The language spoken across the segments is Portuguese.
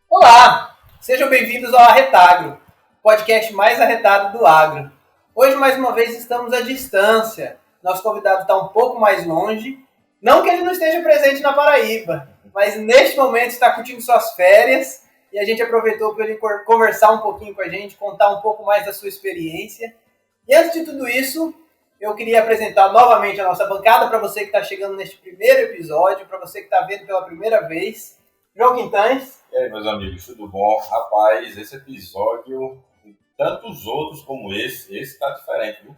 Olá, sejam bem-vindos ao Arretagro, podcast mais arretado do agro. Hoje, mais uma vez, estamos à distância. Nosso convidado está um pouco mais longe. Não que ele não esteja presente na Paraíba, mas neste momento está curtindo suas férias e a gente aproveitou para ele conversar um pouquinho com a gente, contar um pouco mais da sua experiência. E antes de tudo isso, eu queria apresentar novamente a nossa bancada para você que está chegando neste primeiro episódio, para você que está vendo pela primeira vez. João Quintanes. E aí, meus amigos, tudo bom? Rapaz, esse episódio, tantos outros como esse está diferente, viu?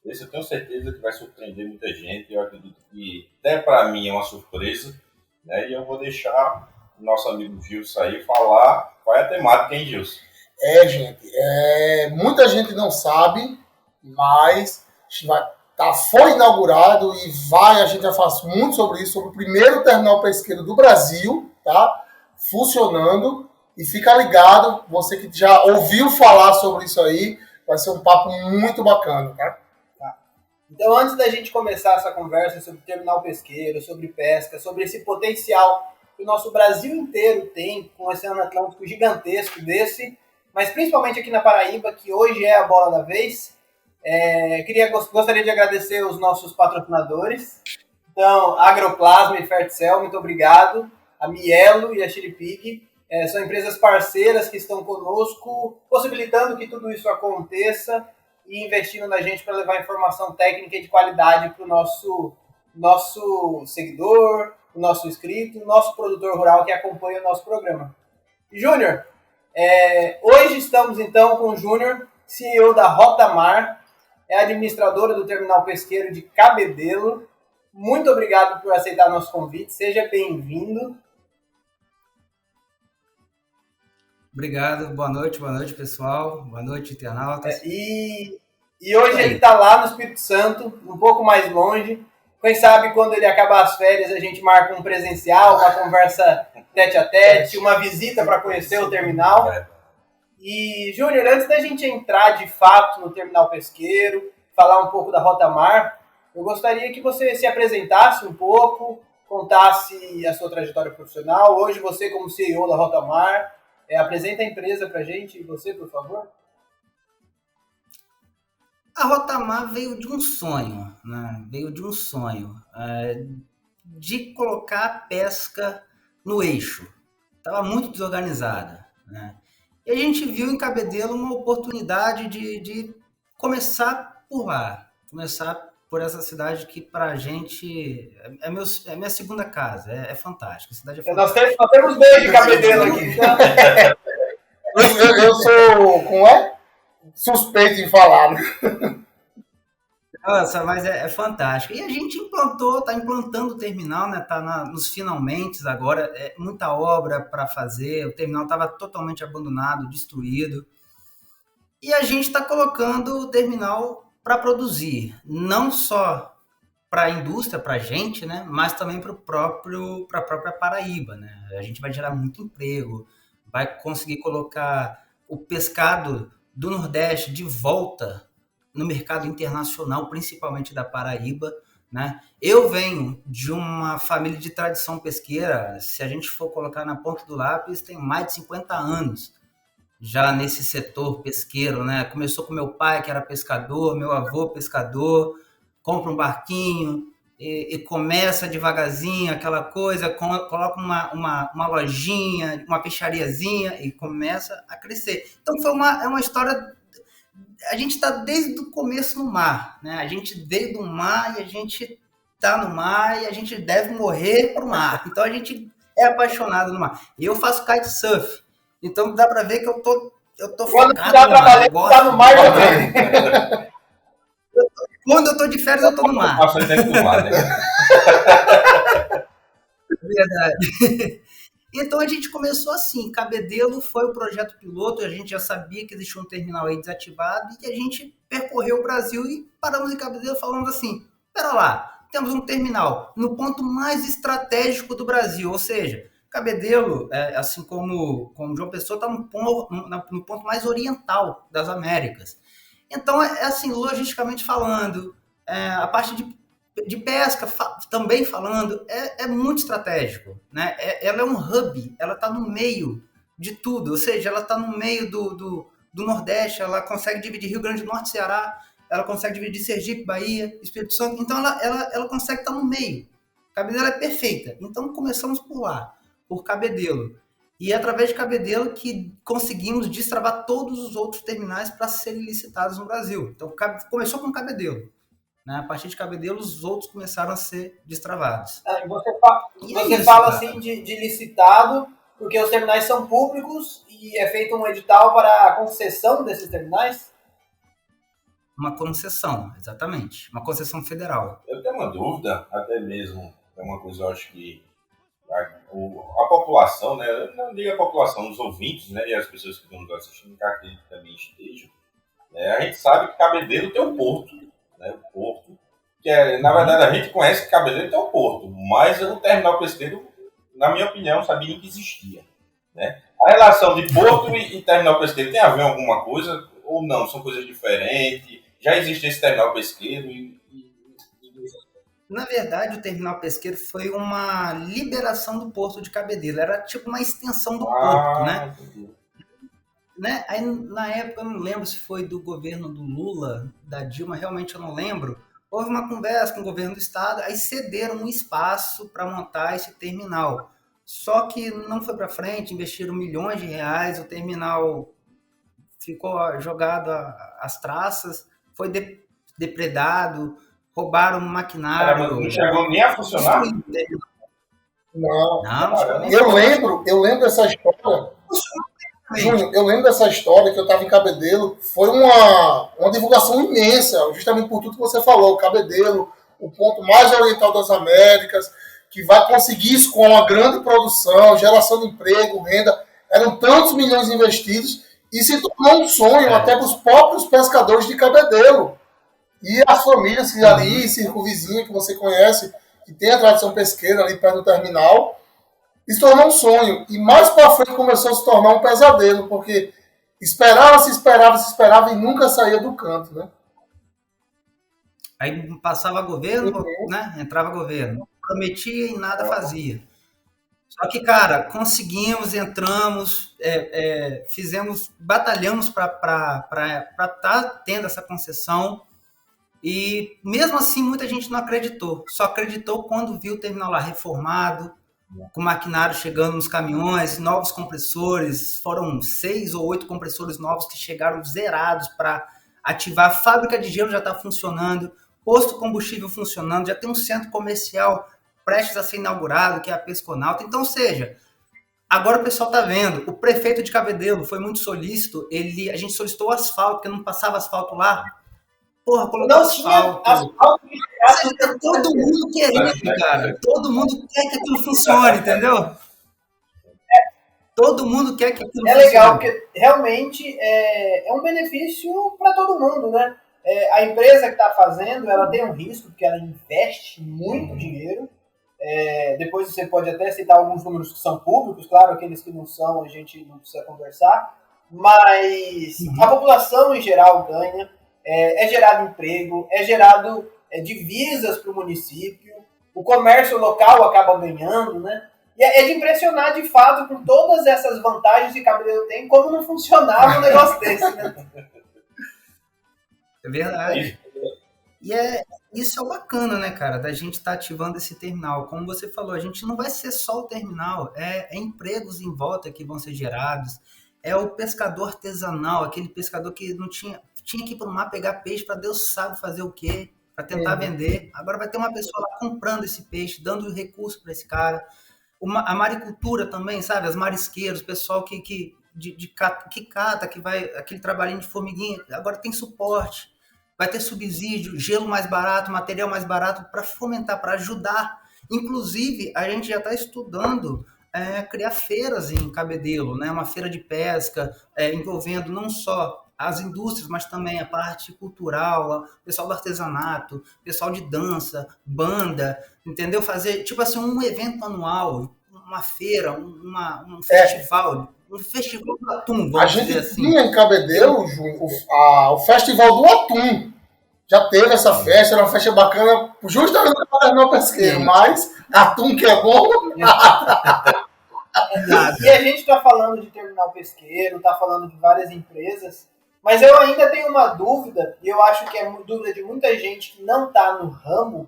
Esse eu tenho certeza que vai surpreender muita gente. Eu acredito que até para mim é uma surpresa, né? E eu vou deixar o nosso amigo Gilson aí falar qual é a temática, hein, Gilson? Gente, muita gente não sabe, mas foi inaugurado e a gente já fala muito sobre isso, sobre o primeiro terminal pesqueiro do Brasil, tá? Funcionando, e fica ligado, você que já ouviu falar sobre isso aí, vai ser um papo muito bacana, tá? Então, antes da gente começar essa conversa sobre terminal pesqueiro, sobre pesca, sobre esse potencial que o nosso Brasil inteiro tem, com o Oceano Atlântico gigantesco desse, mas principalmente aqui na Paraíba, que hoje é a bola da vez, gostaria de agradecer os nossos patrocinadores. Então, Agroplasma e Ferticel, muito obrigado. A Mielo e a Chilipig são empresas parceiras que estão conosco, possibilitando que tudo isso aconteça e investindo na gente para levar informação técnica e de qualidade para o nosso seguidor, o nosso inscrito, o nosso produtor rural que acompanha o nosso programa. Júnior, hoje estamos então com o Júnior, CEO da Rotamar, é administradora do terminal pesqueiro de Cabedelo. Muito obrigado por aceitar nosso convite, seja bem-vindo. Obrigado, boa noite pessoal, boa noite internautas. E hoje ele está lá no Espírito Santo, um pouco mais longe. Quem sabe quando ele acabar as férias a gente marca um presencial, uma conversa tete a tete, uma visita para conhecer o terminal. E, Júnior, antes da gente entrar de fato no terminal pesqueiro, falar um pouco da Rotamar, eu gostaria que você se apresentasse um pouco, contasse a sua trajetória profissional. Hoje você como CEO da Rotamar, apresenta a empresa pra gente, você, por favor. A Rotamar veio de um sonho, né? De colocar a pesca no eixo. Estava muito desorganizada, né? E a gente viu em Cabedelo uma oportunidade de começar por lá, começar por essa cidade que pra gente é minha segunda casa, é fantástica. A cidade é fantástica. Nós temos dois de Cabedelo aqui. Eu sou suspeito em falar, né? Nossa, mas é fantástico. E a gente está implantando o terminal, né? Está nos finalmente agora, muita obra para fazer. O terminal estava totalmente abandonado, destruído. E a gente está colocando o terminal para produzir, não só para a indústria, para a gente, né? Mas também para a própria Paraíba, né? A gente vai gerar muito emprego, vai conseguir colocar o pescado do Nordeste de volta no mercado internacional, principalmente da Paraíba, né? Eu venho de uma família de tradição pesqueira, se a gente for colocar na ponta do lápis, tem mais de 50 anos já nesse setor pesqueiro, né? Começou com meu pai, que era pescador, meu avô pescador, compra um barquinho e começa devagarzinho, aquela coisa, coloca uma lojinha, uma peixariazinha e começa a crescer. Então é uma história. A gente está desde o começo no mar, né? A gente veio do mar e a gente está no mar e a gente deve morrer para o mar. Então a gente é apaixonado no mar. E eu faço kitesurf, então dá para ver que eu tô quando focado tá trabalhando, tá no mar também. Quando eu tô de férias, eu tô no mar. Passa dentro do mar, né? Verdade. Então a gente começou assim, Cabedelo foi o projeto piloto, a gente já sabia que existia um terminal aí desativado e a gente percorreu o Brasil e paramos em Cabedelo falando assim, pera lá, temos um terminal no ponto mais estratégico do Brasil, ou seja, Cabedelo, assim como João Pessoa, está no ponto mais oriental das Américas. Então, assim, logisticamente falando, a parte de pesca também falando, é muito estratégico, né? Ela é um hub, ela está no meio de tudo, ou seja, ela está no meio do Nordeste, ela consegue dividir Rio Grande do Norte, Ceará, ela consegue dividir Sergipe, Bahia, Espírito Santo, então ela consegue estar no meio. Cabedelo é perfeita, então começamos por lá, por Cabedelo. E é através de Cabedelo que conseguimos destravar todos os outros terminais para serem licitados no Brasil. Então, começou com Cabedelo. Né? A partir de Cabedelo, os outros começaram a ser destravados. Você fala assim de licitado, porque os terminais são públicos e é feito um edital para a concessão desses terminais? Uma concessão, exatamente. Uma concessão federal. Eu tenho uma dúvida, até mesmo, é uma coisa eu acho que a população, né, eu não digo a população, os ouvintes, né, e as pessoas que estão nos assistindo, que acredito que também estejam, né, a gente sabe que Cabedelo tem um porto, né, o porto, que na verdade a gente conhece que Cabedelo tem um porto, mas o terminal pesqueiro, na minha opinião, não sabia nem que existia, né. A relação de porto e terminal pesqueiro tem a ver alguma coisa ou não? São coisas diferentes? Já existe esse terminal pesqueiro Na verdade, o terminal pesqueiro foi uma liberação do porto de Cabedelo. Era tipo uma extensão do porto, né? Aí, na época, eu não lembro se foi do governo do Lula, da Dilma, realmente eu não lembro. Houve uma conversa com o governo do estado, aí cederam um espaço para montar esse terminal. Só que não foi para frente, investiram milhões de reais, o terminal ficou jogado às traças, foi depredado, roubaram um maquinário. Não chegou nem a funcionar? Não. Eu lembro dessa história. Júnior, eu lembro dessa história que eu estava em Cabedelo. Foi uma divulgação imensa, justamente por tudo que você falou. Cabedelo, o ponto mais oriental das Américas, que vai conseguir isso com uma grande produção, geração de emprego, renda. Eram tantos milhões investidos e se tornou um sonho até para os próprios pescadores de Cabedelo. E as famílias que ali, circo vizinho, que você conhece, que tem a tradição pesqueira ali perto do terminal, se tornou um sonho. E mais para frente começou a se tornar um pesadelo, porque esperava e nunca saía do canto, né? Aí passava governo, né? Entrava governo. Prometia e nada fazia. Só que, cara, conseguimos, entramos, batalhamos para estar tendo essa concessão. E mesmo assim, muita gente não acreditou. Só acreditou quando viu o terminal lá reformado, com maquinário chegando nos caminhões, novos compressores. Foram 6 ou 8 compressores novos que chegaram zerados para ativar. A fábrica de gelo já está funcionando, posto de combustível funcionando, já tem um centro comercial prestes a ser inaugurado, que é a Pesconauta. Então, ou seja, agora o pessoal está vendo. O prefeito de Cabedelo foi muito solícito. A gente solicitou asfalto, porque não passava asfalto lá. Porra, colocou asfalto. Todo mundo querendo, cara. Todo mundo quer que aquilo funcione, entendeu? Todo mundo quer que aquilo funcione. É legal, porque realmente é um benefício para todo mundo, né? A empresa que está fazendo, ela tem um risco, porque ela investe muito dinheiro. Depois você pode até citar alguns números que são públicos, claro, aqueles que não são, a gente não precisa conversar. Mas a população em geral ganha. É gerado emprego, é gerado divisas para o município, o comércio local acaba ganhando, né? E é de impressionar, de fato, com todas essas vantagens que Cabedelo tem, como não funcionava um negócio desse, né? É verdade. E isso é o bacana, né, cara, da gente estar ativando esse terminal. Como você falou, a gente não vai ser só o terminal, é empregos em volta que vão ser gerados, é o pescador artesanal, aquele pescador que não tinha que ir para o mar pegar peixe para Deus sabe fazer o quê, para tentar vender. Agora vai ter uma pessoa lá comprando esse peixe, dando recurso para esse cara. A maricultura também, sabe? As marisqueiras, o pessoal que cata, que vai, aquele trabalhinho de formiguinha, agora tem suporte. Vai ter subsídio, gelo mais barato, material mais barato para fomentar, para ajudar. Inclusive, a gente já está estudando criar feiras em Cabedelo, né? Uma feira de pesca envolvendo não só as indústrias, mas também a parte cultural, o pessoal do artesanato, pessoal de dança, banda, entendeu? Fazer, tipo assim, um evento anual, uma feira, um festival, um festival do atum, vamos dizer assim. A gente tinha em Cabedelo, Júnior, o Festival do Atum. Já teve essa festa, era uma festa bacana, justamente para o terminal pesqueiro, mas atum que é bom. E a gente está falando de terminal pesqueiro, está falando de várias empresas, mas eu ainda tenho uma dúvida, e eu acho que é dúvida de muita gente que não está no ramo,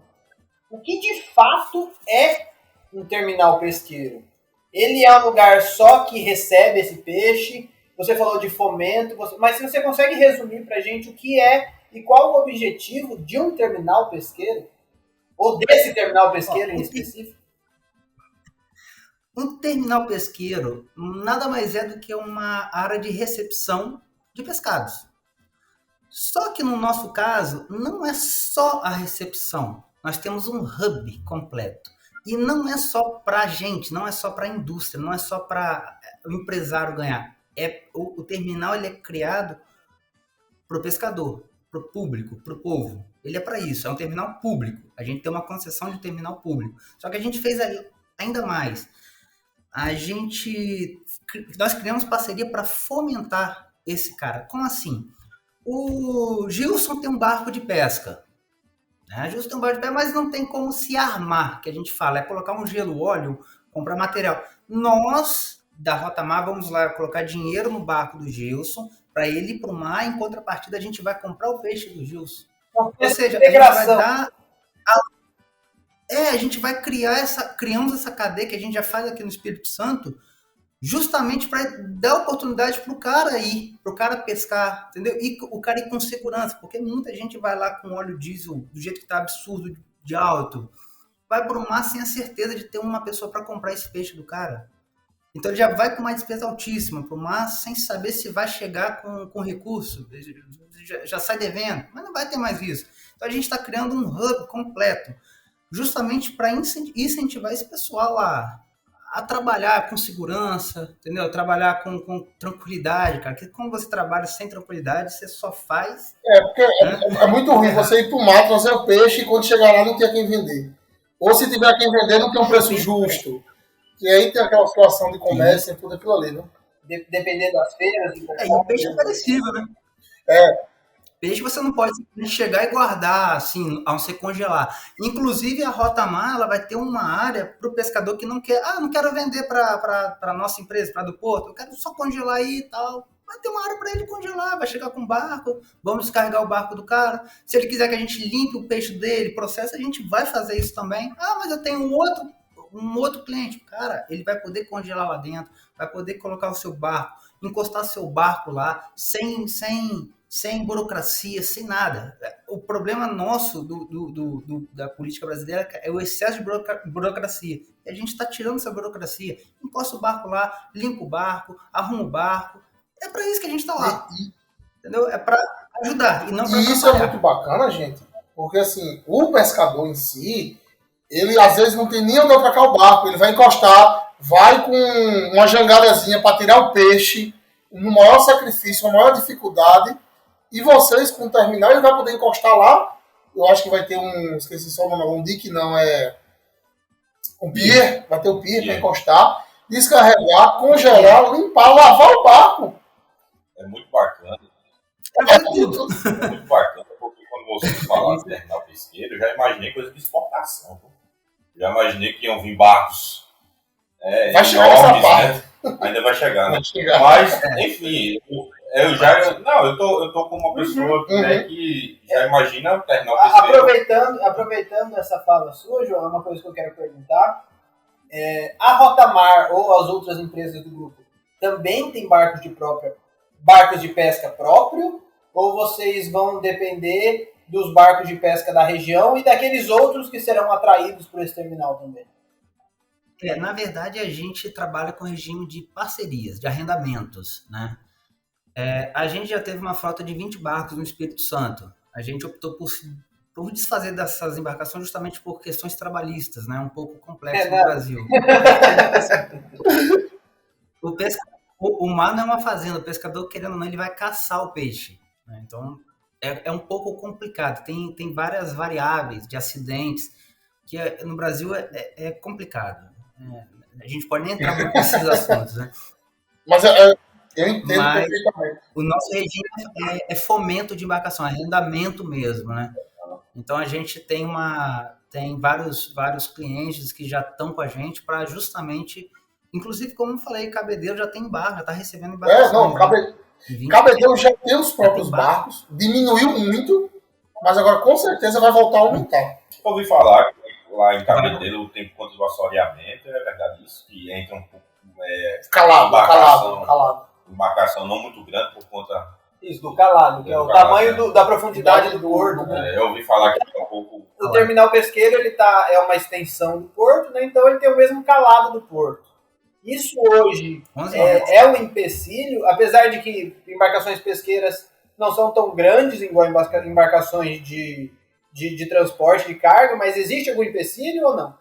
o que de fato é um terminal pesqueiro? Ele é um lugar só que recebe esse peixe? Você falou de fomento, mas se você consegue resumir para a gente o que é e qual o objetivo de um terminal pesqueiro? Ou desse terminal pesqueiro em específico? Um terminal pesqueiro nada mais é do que uma área de recepção de pescados. Só que no nosso caso, não é só a recepção. Nós temos um hub completo. E não é só para a gente, não é só para a indústria, não é só para o empresário ganhar. O terminal ele é criado para o pescador, para o público, para o povo. Ele é para isso, é um terminal público. A gente tem uma concessão de terminal público. Só que a gente fez ainda mais. Nós criamos parceria para fomentar esse cara. Como assim? O Gilson tem um barco de pesca. Gilson tem um barco de pesca, mas não tem como se armar, que a gente fala. É colocar um gelo, óleo, comprar material. Nós, da Rotamar, vamos lá colocar dinheiro no barco do Gilson para ele ir para o mar. Em contrapartida, a gente vai comprar o peixe do Gilson. Ou seja, a gente vai dar... a gente vai criamos essa cadeia que a gente já faz aqui no Espírito Santo, justamente para dar oportunidade para o cara ir, para o cara pescar, entendeu? E o cara ir com segurança, porque muita gente vai lá com óleo diesel do jeito que está absurdo de alto, vai para o mar sem a certeza de ter uma pessoa para comprar esse peixe do cara. Então ele já vai com uma despesa altíssima para o mar sem saber se vai chegar com recurso, já sai devendo, mas não vai ter mais isso. Então a gente está criando um hub completo, justamente para incentivar esse pessoal a trabalhar com segurança, entendeu? Trabalhar com tranquilidade, cara. Porque quando você trabalha sem tranquilidade, você só faz... Porque é muito ruim você ir para o mar, trazer o peixe e quando chegar lá não ter quem vender. Ou se tiver quem vender, não tem um preço justo. E aí tem aquela situação de comércio e tudo aquilo ali, né? Dependendo das feiras... E o peixe é perecível, né? Peixe você não pode chegar e guardar, assim, a não ser congelar. Inclusive, a Rotamar, ela vai ter uma área para o pescador que não quer... não quero vender para a nossa empresa, para a do Porto, eu quero só congelar aí e tal. Vai ter uma área para ele congelar, vai chegar com o barco, vamos descarregar o barco do cara. Se ele quiser que a gente limpe o peixe dele, processe, a gente vai fazer isso também. Mas eu tenho um outro cliente. Cara, ele vai poder congelar lá dentro, vai poder colocar o seu barco, encostar seu barco lá, sem burocracia, sem nada. O problema nosso da política brasileira é o excesso de burocracia. E a gente está tirando essa burocracia. Encosta o barco lá, limpa o barco, arruma o barco. É para isso que a gente está lá. Entendeu? É para ajudar e não para atrapalhar. Isso é muito bacana, gente. Porque assim, o pescador em si, ele às vezes não tem nem onde atracar o barco. Ele vai encostar, vai com uma jangadazinha para tirar o peixe, no maior sacrifício, a maior dificuldade. E vocês, com o terminal, ele vai poder encostar lá. Eu acho que vai ter esqueci só o nome, um dique não, um pier. Vai ter o pier para encostar, descarregar, congelar, limpar, lavar o barco. É muito bacana. É muito bacana, porque quando vocês falaram de terminal pesqueiro, eu já imaginei coisa de exportação. Já imaginei que iam vir barcos vai chegar nessa parte. Né? Ainda vai chegar, né? Mas, enfim... Eu tô com uma pessoa que já imagina o terminal pesqueiro. Aproveitando essa fala sua, João, é uma coisa que eu quero perguntar. A Rotamar ou as outras empresas do grupo também tem barcos de pesca próprio? Ou vocês vão depender dos barcos de pesca da região e daqueles outros que serão atraídos por esse terminal também? Na verdade, a gente trabalha com regime de parcerias, de arrendamentos, né? A gente já teve uma frota de 20 barcos no Espírito Santo. A gente optou por desfazer dessas embarcações justamente por questões trabalhistas, né? Um pouco complexo no Brasil. O mar não é uma fazenda. O pescador, querendo ou não, ele vai caçar o peixe, né? Então, é um pouco complicado. Tem várias variáveis de acidentes que no Brasil é complicado. A gente pode nem entrar muito nesses assuntos, né? Mas eu entendo Mas perfeitamente. o nosso regime é fomento de embarcação, é arrendamento mesmo, né? Então a gente tem vários clientes que já estão com a gente para justamente, inclusive como eu falei, Cabedelo já tem barco, já está recebendo embarcações. Não, Cabedelo já tem os próprios barcos, diminuiu muito, mas agora com certeza vai voltar a aumentar. Eu ouvi falar que lá em Cabedelo tem ponto de assoreamento, é verdade isso? Que entra um pouco. Calado. Embarcação não muito grande por conta. Isso, do calado, que é o tamanho da profundidade do porto. Né? Eu ouvi falar que é um pouco. O terminal pesqueiro é uma extensão do porto, né? Então ele tem o mesmo calado do porto. Isso hoje é um empecilho, apesar de que embarcações pesqueiras não são tão grandes igual embarcações de transporte de carga, mas existe algum empecilho ou não?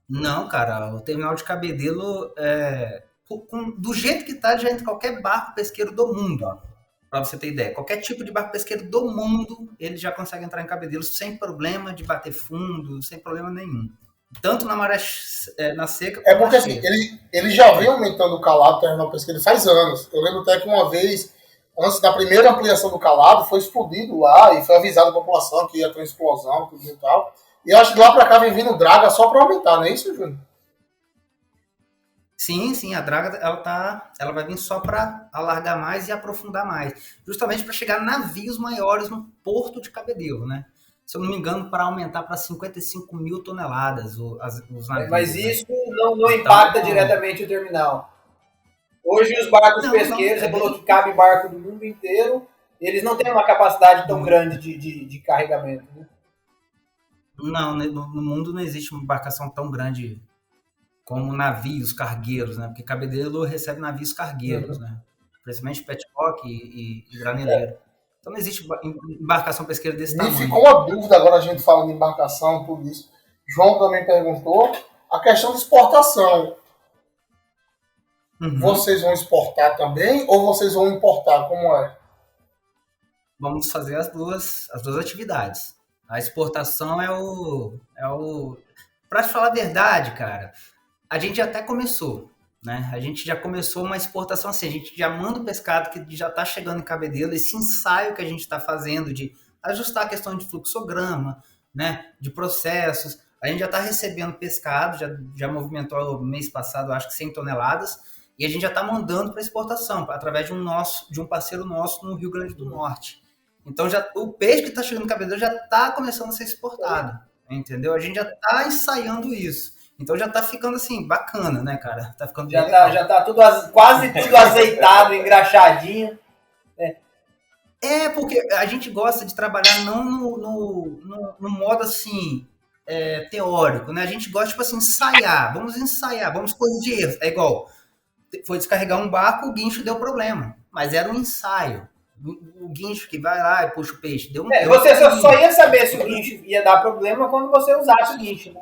Não, cara, o terminal de Cabedelo, do jeito que está, já entra qualquer barco pesqueiro do mundo, para você ter ideia. Qualquer tipo de barco pesqueiro do mundo, ele já consegue entrar em Cabedelo sem problema de bater fundo, sem problema nenhum. Tanto na maré na seca quanto porque assim, ele já vem aumentando o calado do terminal pesqueiro faz anos. Eu lembro até que uma vez, antes da primeira ampliação do calado, foi explodido lá e foi avisado a população que ia ter uma explosão, tudo e tal. E eu acho que lá pra cá vem vindo draga só pra aumentar, não é isso, Júnior? Sim, a draga ela vai vir só para alargar mais e aprofundar mais, justamente para chegar navios maiores no porto de Cabedelo, né? Se eu não me engano, para aumentar para 55 mil toneladas os navios. Mas isso não impacta diretamente o terminal. Hoje os barcos pesqueiros, você falou que cabe barco do mundo inteiro, eles não têm uma capacidade tão grande de carregamento, né? Não, no mundo não existe uma embarcação tão grande como navios cargueiros, né? Porque Cabedelo recebe navios cargueiros, né? Principalmente petcock e graneleiro. Então não existe embarcação pesqueira desse tamanho. Me ficou uma dúvida agora a gente falando de embarcação, tudo isso. João também perguntou a questão de exportação. Uhum. Vocês vão exportar também ou vocês vão importar? Como é? Vamos fazer as duas atividades. A exportação é o... Pra te falar a verdade, cara, a gente até começou, né? A gente já começou uma exportação assim, a gente já manda o pescado que já está chegando em Cabedelo, esse ensaio que a gente está fazendo de ajustar a questão de fluxograma, né? De processos. A gente já está recebendo pescado, já movimentou mês passado, acho que 100 toneladas, e a gente já está mandando para exportação, através de um parceiro nosso no Rio Grande do Norte. Então, o peixe que está chegando no Cabedelo já está começando a ser exportado, entendeu? A gente já está ensaiando isso. Então, já está ficando, assim, bacana, né, cara? Tá ficando já está quase tudo azeitado, engraxadinho. Porque a gente gosta de trabalhar não no modo, assim, teórico, né? A gente gosta, tipo assim, ensaiar. Vamos corrigir erros. É igual, foi descarregar um barco, o guincho deu problema. Mas era um ensaio. O guincho que vai lá e puxa o peixe. Você só ia saber se o guincho ia dar problema quando você usasse o guincho. Né?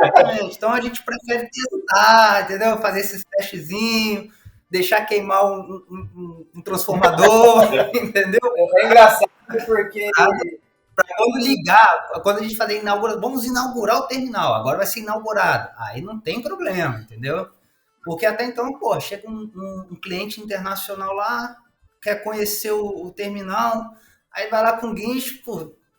Exatamente. Então a gente prefere testar, entendeu? Fazer esses testezinhos, deixar queimar um transformador, entendeu? É engraçado porque... Para quando ligar, quando a gente fazer vamos inaugurar o terminal, agora vai ser inaugurado. Aí não tem problema, entendeu? Porque até então, chega um cliente internacional lá, quer conhecer o terminal, aí vai lá com o guincho,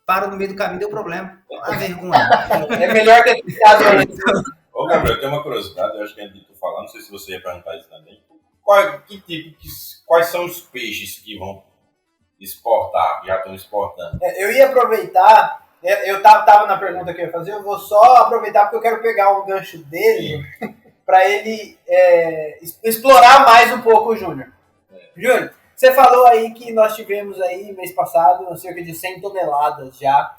para no meio do caminho, deu problema. A vergonha. É melhor ter ficado antes. Ô, Gabriel, eu tenho uma curiosidade, eu acho que é de tu falar, não sei se você ia perguntar isso também. Quais são os peixes que vão exportar, que já estão exportando? Eu ia aproveitar, eu tava na pergunta que eu ia fazer, eu vou só aproveitar porque eu quero pegar o gancho dele para ele explorar mais um pouco o Júnior. Júnior, você falou aí que nós tivemos aí, mês passado, cerca de 100 toneladas já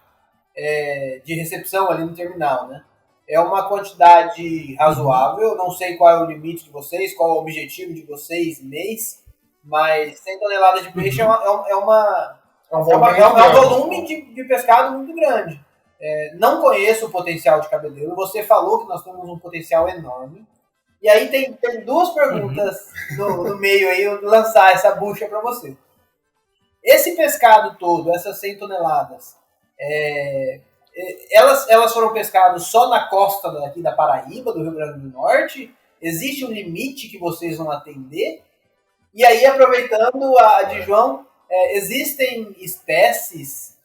de recepção ali no terminal, né? É uma quantidade razoável, não sei qual é o limite de vocês, qual é o objetivo de vocês mês, mas 100 toneladas de peixe é um volume de pescado muito grande. Não conheço o potencial de Cabedelo, você falou que nós temos um potencial enorme. E aí tem duas perguntas no meio aí, eu vou lançar essa bucha para você. Esse pescado todo, essas 100 toneladas, Elas foram pescadas só na costa daqui da Paraíba, do Rio Grande do Norte? Existe um limite que vocês vão atender? E aí, aproveitando a de João, existem espécies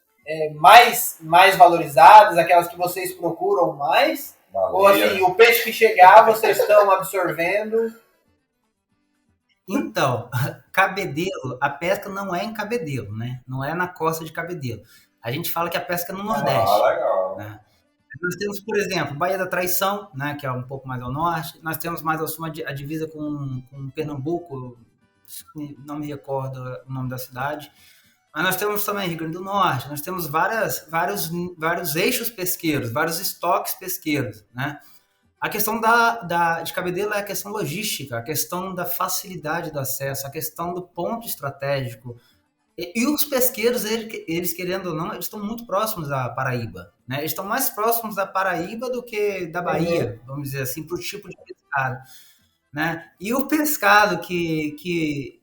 mais valorizadas, aquelas que vocês procuram mais? Baleia. Ou assim, o peixe que chegar, vocês estão absorvendo? Então, Cabedelo, a pesca não é em Cabedelo, né? Não é na costa de Cabedelo. A gente fala que a pesca é no Nordeste. Legal. Né? Nós temos, por exemplo, Baía da Traição, né, que é um pouco mais ao norte. Nós temos mais ao sul a divisa com Pernambuco, não me recordo o nome da cidade. Mas nós temos também Rio Grande do Norte, nós temos vários eixos pesqueiros, vários estoques pesqueiros, né? A questão de Cabedelo é a questão logística, a questão da facilidade do acesso, a questão do ponto estratégico. E os pesqueiros, eles querendo ou não, eles estão muito próximos da Paraíba, né? Eles estão mais próximos da Paraíba do que da Bahia, vamos dizer assim, para o tipo de pescado, né? E o pescado que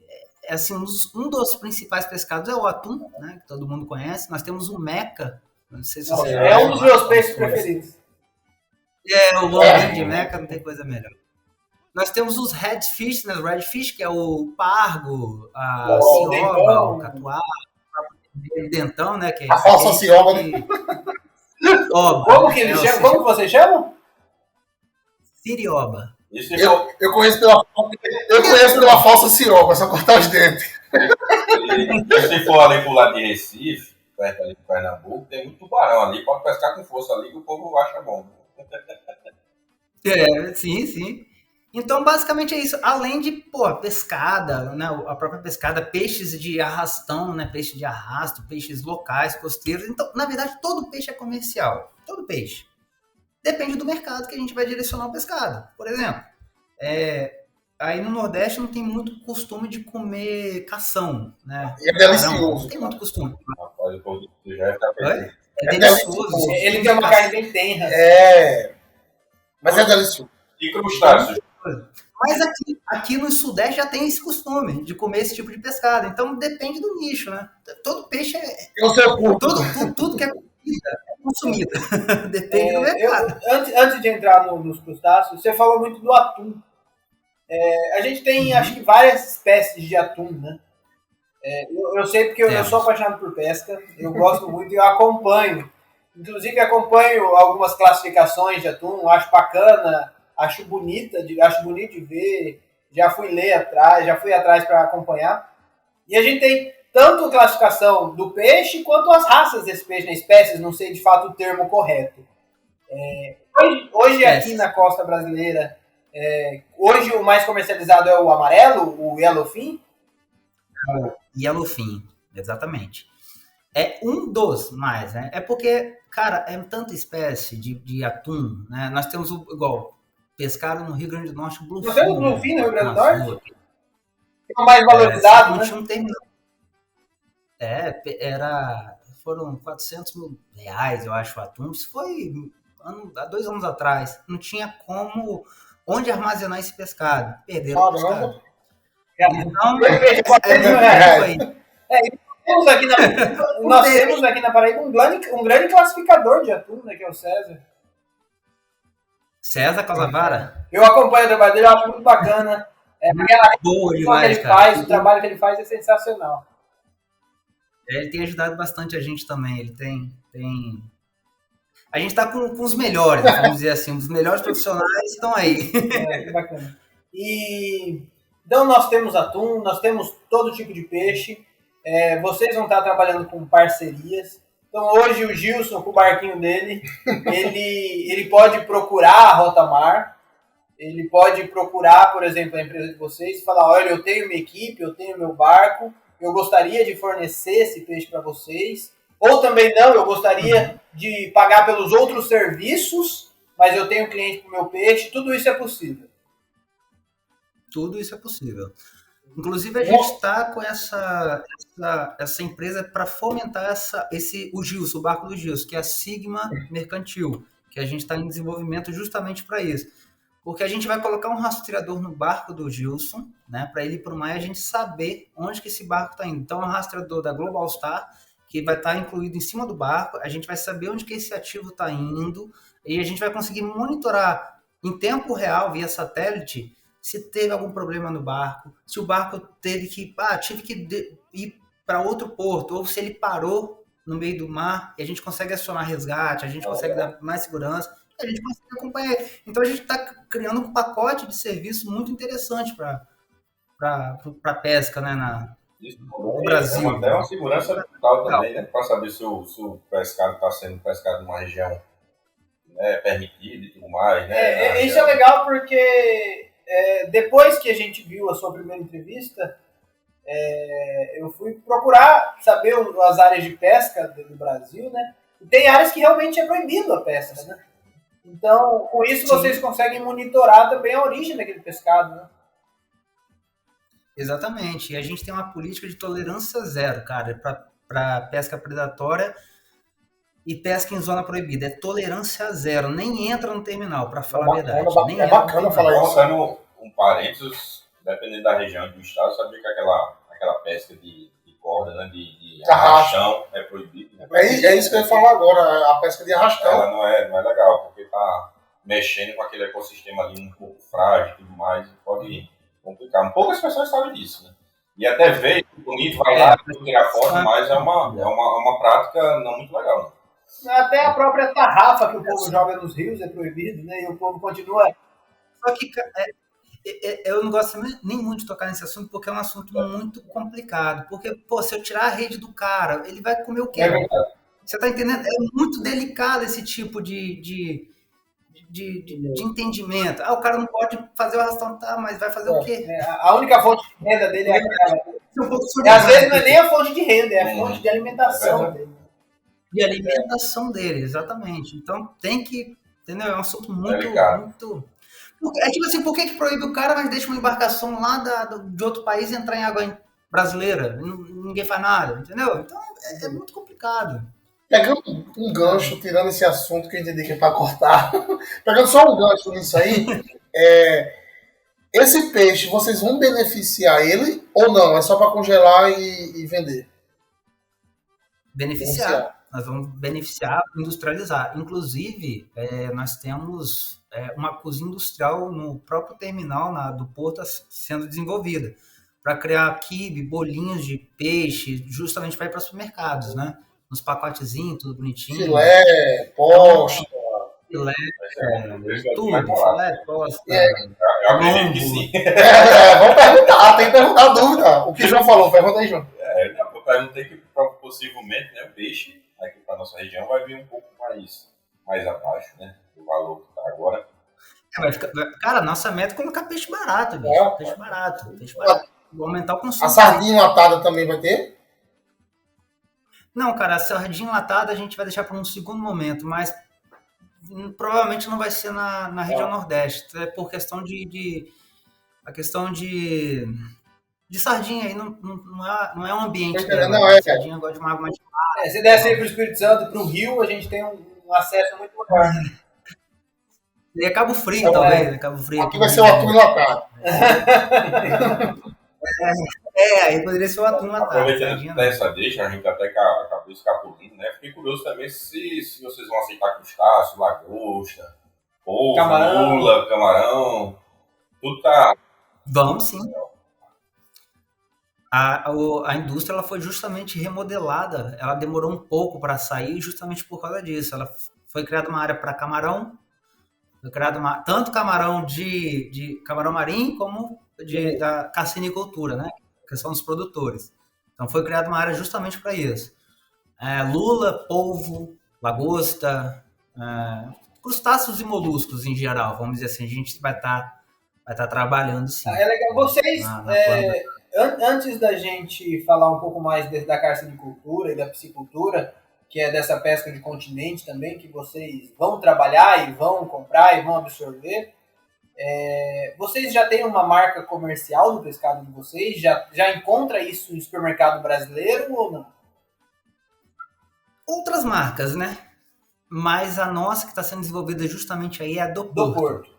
assim, um dos principais pescados é o atum, né? Que todo mundo conhece. Nós temos o Meca, não sei se você É um dos meus peixes preferidos. O bolinho de Meca, não tem coisa melhor. Nós temos os redfish, né? Os redfish, que é o pargo, a cioba, o catuá, o dentão, né? Que a falsa cioba, né? Como que eles chamam? Como vocês chamam? Sirioba. Eu conheço pela falsa cioba, só cortar os dentes. E se for ali pro lado de Recife, perto ali de Pernambuco, tem muito tubarão ali, pode pescar com força ali que o povo acha bom. Sim. Então, basicamente é isso. Além de, pescada, né? A própria pescada, peixes de arrastão, né? Peixe de arrasto, peixes locais, costeiros. Então, na verdade, todo peixe é comercial. Todo peixe. Depende do mercado que a gente vai direcionar o pescado. Por exemplo, aí no Nordeste não tem muito costume de comer cação, né? E é delicioso. Não tem muito costume. Rapaz, o povo já está perdido. É delicioso. Ele tem uma carne bem tenra. Mas é delicioso. E crustáceos? Mas aqui no Sudeste já tem esse costume de comer esse tipo de pescado. Então depende do nicho, né? Todo peixe tudo que é comida é consumido. Depende do mercado. Antes de entrar nos crustáceos, você falou muito do atum. A gente tem, acho que, várias espécies de atum, né? Eu sei porque eu sou apaixonado por pesca, eu gosto muito e eu acompanho. Inclusive acompanho algumas classificações de atum, acho bacana, acho bonito de ver, já fui atrás para acompanhar. E a gente tem tanto a classificação do peixe quanto as raças desse peixe, né? Espécies, não sei de fato o termo correto. Hoje aqui na costa brasileira, hoje o mais comercializado é o amarelo, o yellowfin? Yellowfin, exatamente. É um dos mais, né? É porque, cara, é tanta espécie de atum, né? Nós temos igual, pescaram no Rio Grande do Norte o bluefin. Nós temos bluefin no Rio Grande do Norte? É o mais valorizado, né? Tinha um terminal. Foram R$400 mil, eu acho, o atum. Isso foi há 2 anos atrás. Não tinha onde armazenar esse pescado. Perderam o pescado. Então, nós temos aqui na Paraíba um grande classificador de atum, né, que é o César. César Casavara? Eu acompanho o trabalho dele, eu acho muito bacana. Boa demais, cara. O trabalho que ele faz é sensacional. Ele tem ajudado bastante a gente também. Ele tem... A gente está com os melhores, vamos dizer assim. Os melhores profissionais estão aí. Que bacana. Então nós temos atum, nós temos todo tipo de peixe. Vocês vão estar trabalhando com parcerias. Então hoje o Gilson, com o barquinho dele, ele pode procurar a Rota Mar, ele pode procurar, por exemplo, a empresa de vocês e falar, olha, eu tenho minha equipe, eu tenho meu barco, eu gostaria de fornecer esse peixe para vocês. Ou também não, eu gostaria de pagar pelos outros serviços, mas eu tenho cliente para o meu peixe. Tudo isso é possível. Tudo isso é possível. Inclusive, a gente está com essa empresa para fomentar o Gilson, o barco do Gilson, que é a Sigma Mercantil, que a gente está em desenvolvimento justamente para isso. Porque a gente vai colocar um rastreador no barco do Gilson, né, para ele ir para o mar e a gente saber onde que esse barco está indo. Então, é um rastreador da Global Star, que vai estar incluído em cima do barco, a gente vai saber onde que esse ativo está indo, e a gente vai conseguir monitorar em tempo real, via satélite, se teve algum problema no barco, se o barco tive que ir para outro porto, ou se ele parou no meio do mar, e a gente consegue acionar resgate, a gente consegue dar mais segurança, a gente consegue acompanhar. Então a gente está criando um pacote de serviço muito interessante para a pesca, né, no Brasil. É uma segurança total também, né? Para saber se o pescado está sendo pescado numa região permitida e tudo mais, né? Isso é legal porque depois que a gente viu a sua primeira entrevista, eu fui procurar saber as áreas de pesca do Brasil, né? E tem áreas que realmente é proibido a pesca, né? Então, com isso vocês conseguem monitorar também a origem daquele pescado, né? Exatamente. E a gente tem uma política de tolerância zero, cara, para pesca predatória e pesca em zona proibida. É tolerância zero. Nem entra no terminal, para falar a verdade. É bacana falar isso. Colocando um parênteses, dependendo da região do estado, sabia que aquela pesca de corda, né, de arrastão é proibida. Né? É isso que eu ia falar agora, a pesca de arrastão. Ela não é legal, porque tá mexendo com aquele ecossistema ali um pouco frágil e tudo mais, pode complicar. Poucas pessoas sabem disso, né? E até ver, o bonito vai lá tirar foto, mas é uma prática não muito legal. Né? Até a própria tarrafa que o povo joga nos rios é proibido, né? E o povo continua. Só que eu não gosto nem muito de tocar nesse assunto, porque é um assunto muito complicado. Porque, se eu tirar a rede do cara, ele vai comer o quê? Você tá entendendo? É muito delicado esse tipo de entendimento. O cara não pode fazer o arrastão, mas vai fazer o quê? A única fonte de renda dele é aquela. Às vezes não é nem a fonte de renda, é a fonte de alimentação dele. De alimentação dele, exatamente. Então tem que, entendeu? É um assunto muito... É tipo assim, por que proíbe o cara, mas deixa uma embarcação lá de outro país entrar em água brasileira? Ninguém faz nada, entendeu? Então é muito complicado. Pegando um gancho, tirando esse assunto que eu entendi que é para cortar, pegando só um gancho nisso aí, esse peixe, vocês vão beneficiar ele ou não? É só para congelar e vender? Beneficiar. Nós vamos beneficiar, industrializar. Inclusive, nós temos uma cozinha industrial no próprio terminal do porto sendo desenvolvida para criar quibe, bolinhos de peixe, justamente para ir para os supermercados, né? Nos pacotezinhos, tudo bonitinho. Filé, posta. Filé, tudo. Filé, posta. Eu acredito que sim. Vamos perguntar, tem que perguntar a dúvida. O que o João falou, pergunta aí, João. Eu perguntei que possivelmente, né, o peixe aqui para nossa região vai vir um pouco mais abaixo, né, do valor que está agora. Cara, nossa meta é colocar peixe barato, bicho. Peixe barato. Vou aumentar o consumo. A sardinha enlatada também vai ter? Não, cara, a sardinha enlatada a gente vai deixar para um segundo momento, mas provavelmente não vai ser na região Nordeste. É por questão a questão de sardinha aí não é um ambiente dela. Sardinha gosta de uma água mais gelada. Se desce aí para o Espírito Santo, para o Rio, a gente tem um acesso muito maior. E é Cabo Frio, talvez. Cabo Frio aqui vai ser o atum enlatado. Aí poderia ser o atum enlatado. Aproveitando essa deixa, a gente até acabou escapulindo, né? Fiquei curioso também se vocês vão aceitar crustáceo, lagosta, polvo, lula, camarão. Tudo tá... Vamos sim. A indústria ela foi justamente remodelada. Ela demorou um pouco para sair justamente por causa disso. Ela foi criada uma área para camarão. Foi criado tanto camarão de camarão marinho como da carcinicultura, né? Que são os produtores. Então foi criada uma área justamente para isso. Lula, polvo, lagosta, crustáceos e moluscos em geral, vamos dizer assim, a gente vai estar trabalhando sim. É legal. Vocês, antes da gente falar um pouco mais da carcinicultura e da piscicultura, que é dessa pesca de continente também, que vocês vão trabalhar e vão comprar e vão absorver, vocês já têm uma marca comercial do pescado de vocês? Já encontra isso em supermercado brasileiro ou não? Outras marcas, né? Mas a nossa que está sendo desenvolvida justamente aí é a do Porto.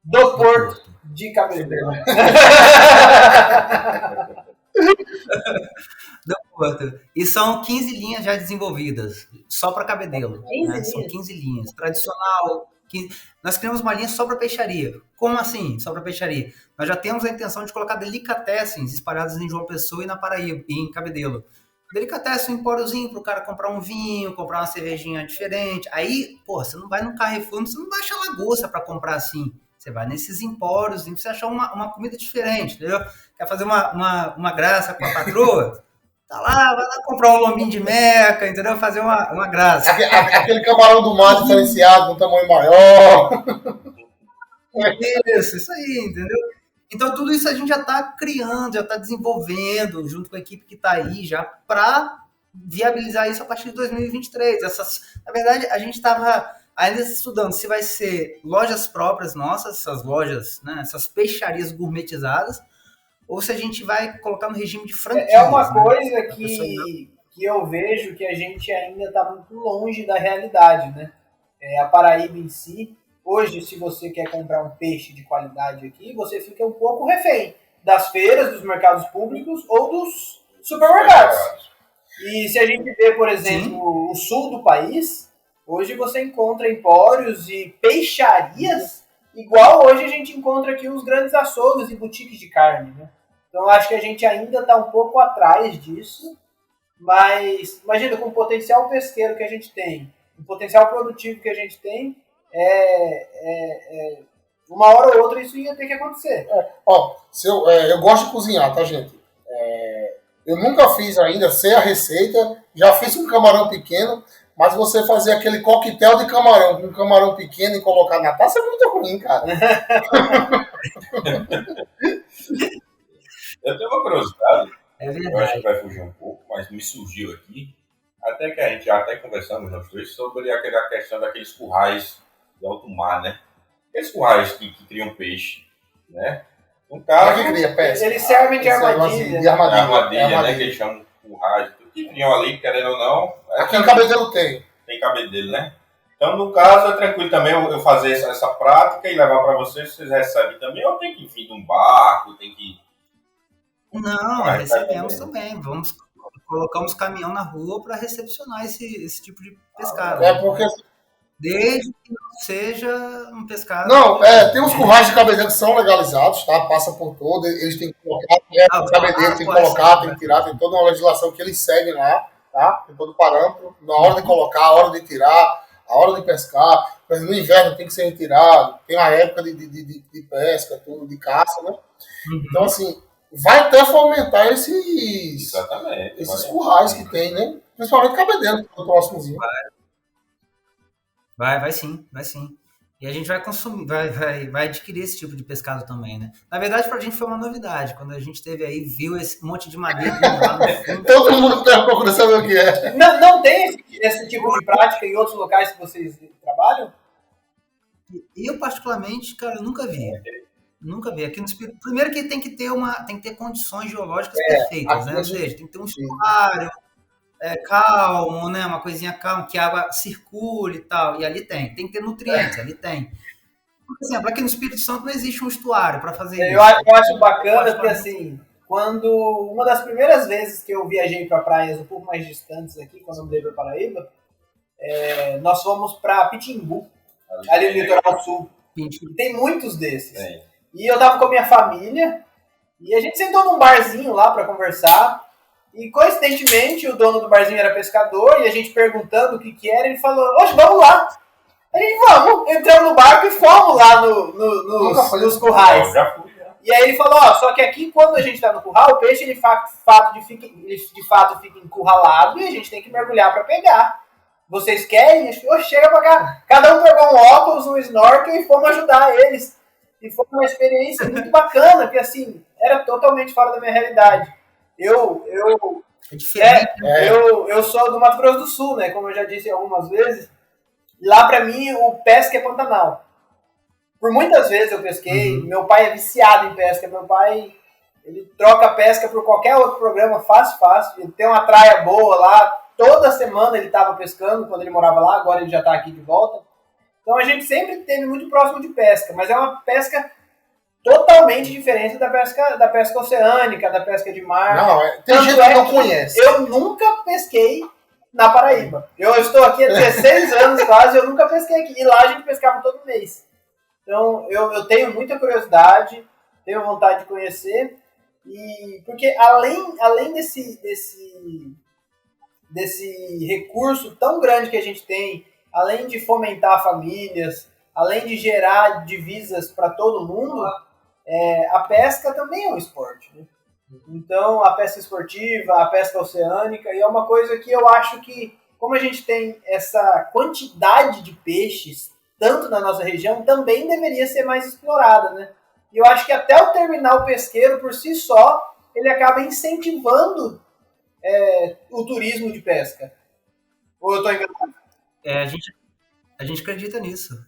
Do Porto de Cabedelo. do Porto. E são 15 linhas já desenvolvidas, só para cabedelo. 15 Né? São linhas? 15 linhas. Tradicional. Nós criamos uma linha só para peixaria. Como assim, só para peixaria? Nós já temos a intenção de colocar delicatessens espalhados em João Pessoa e na Paraíba, e em Cabedelo. Delicatessen, um empóriozinho para o cara comprar um vinho, comprar uma cervejinha diferente. Aí, pô, você não vai no Carrefour, você não vai achar lagosta para comprar assim. Você vai nesses empórios e você achar uma comida diferente, entendeu? Quer fazer uma graça com a patroa? Tá lá, vai lá comprar um lombinho de meca, entendeu? Fazer uma graça. Aquele camarão do mar diferenciado, com tamanho maior. Isso aí, entendeu? Então, tudo isso a gente já está criando, já está desenvolvendo, junto com a equipe que está aí, já para viabilizar isso a partir de 2023. Na verdade, a gente estava ainda estudando se vai ser lojas próprias nossas, essas lojas, né, essas peixarias gourmetizadas, ou se a gente vai colocar no regime de franquias. É uma coisa né? que eu vejo que a gente ainda está muito longe da realidade, né? A Paraíba em si, hoje, se você quer comprar um peixe de qualidade aqui, você fica um pouco refém das feiras, dos mercados públicos ou dos supermercados. E se a gente vê, por exemplo, o sul do país, hoje você encontra empórios e peixarias, igual hoje a gente encontra aqui os grandes açougues e boutiques de carne, né? Então, eu acho que a gente ainda está um pouco atrás disso, mas imagina, com o potencial pesqueiro que a gente tem, o potencial produtivo que a gente tem, uma hora ou outra isso ia ter que acontecer. Eu gosto de cozinhar, tá, gente? Eu nunca fiz ainda, sei a receita, já fiz com camarão pequeno, mas você fazer aquele coquetel de camarão com camarão pequeno e colocar na taça é muito ruim, cara. Eu tenho uma curiosidade, eu acho que vai fugir um pouco, mas me surgiu aqui, até que a gente já até conversamos nós dois sobre aquela questão daqueles currais de alto mar, né? Aqueles currais que criam peixe, né? No caso, eles servem de armadilha. De armadilha, né? Que eles chamam de currais, que criam ali, querendo ou não. Aqui em Cabedelo tem. Tem Cabedelo, né? Então, no caso, é tranquilo também eu fazer essa prática e levar para vocês recebem também, ou tem que vir de um barco, tem que... Não, recebemos também. Colocamos caminhão na rua para recepcionar esse tipo de pescado. Porque... Desde que não seja um pescado... Não, tem uns currais de Cabedelo que são legalizados, tá? Passa por todo, eles têm que colocar, Cabedelo tem que colocar, tem que tirar, tem toda uma legislação que eles seguem lá, tá? Tem todo o parâmetro, na hora de colocar, a hora de tirar, a hora de pescar. Mas no inverno tem que ser retirado, tem uma época de pesca, tudo, de caça, né? Uhum. Então, assim, vai até fomentar esses currais que tem, né? Principalmente Cabedelo, no próximozinho. Vai sim. E a gente vai consumir, vai adquirir esse tipo de pescado também, né? Na verdade, pra gente foi uma novidade. Quando a gente teve aí, viu esse monte de madeira lá no fundo. Todo mundo tá procurando saber o que é. Não tem esse tipo de prática em outros locais que vocês trabalham? Eu, particularmente, cara, eu nunca vi. Nunca vi. Aqui no Espírito... Primeiro que tem que ter condições geológicas perfeitas, né? Ou seja, tem que ter um estuário calmo, né? Uma coisinha calma, que a água circule e tal. E ali tem que ter nutrientes, ali tem. Por exemplo, aqui no Espírito Santo não existe um estuário para fazer isso. Eu acho bacana porque, assim, uma das primeiras vezes que eu viajei para praias um pouco mais distantes aqui, quando eu mudei para Paraíba, nós fomos para Pitimbu, ali no litoral sul. Tem muitos desses. E eu tava com a minha família e a gente sentou num barzinho lá para conversar. E, coincidentemente, o dono do barzinho era pescador, e a gente perguntando o que era, ele falou, oxe, vamos lá. A gente, vamos, entramos no barco e fomos lá nos currais. E aí ele falou, só que aqui, quando a gente tá no curral, o peixe, ele de fato fica encurralado, e a gente tem que mergulhar para pegar. Vocês querem? Oxe, chega pra cá. Cada um pegou um óculos, um snorkel, e fomos ajudar eles. E foi uma experiência muito bacana, porque, assim, era totalmente fora da minha realidade. Eu sou do Mato Grosso do Sul, né? Como eu já disse algumas vezes. Lá, pra mim, o pesca é Pantanal. Por muitas vezes eu pesquei. Meu pai é viciado em pesca. Meu pai, ele troca pesca por qualquer outro programa, fácil. Ele tem uma traia boa lá. Toda semana ele estava pescando quando ele morava lá. Agora ele já está aqui de volta. Então a gente sempre esteve muito próximo de pesca. Mas é uma pesca totalmente diferente da pesca oceânica, da pesca de mar. Não, tem gente que não conhece. Eu nunca pesquei na Paraíba. Eu estou aqui há 16 anos quase, eu nunca pesquei aqui. E lá a gente pescava todo mês. Então, eu tenho muita curiosidade, tenho vontade de conhecer. E porque além desse recurso tão grande que a gente tem, além de fomentar famílias, além de gerar divisas para todo mundo, a pesca também é um esporte, né? Então, a pesca esportiva, a pesca oceânica, e é uma coisa que eu acho que, como a gente tem essa quantidade de peixes, tanto na nossa região, também deveria ser mais explorada, né? E eu acho que até o terminal pesqueiro, por si só, ele acaba incentivando o turismo de pesca. Ou eu estou enganado? A gente acredita nisso.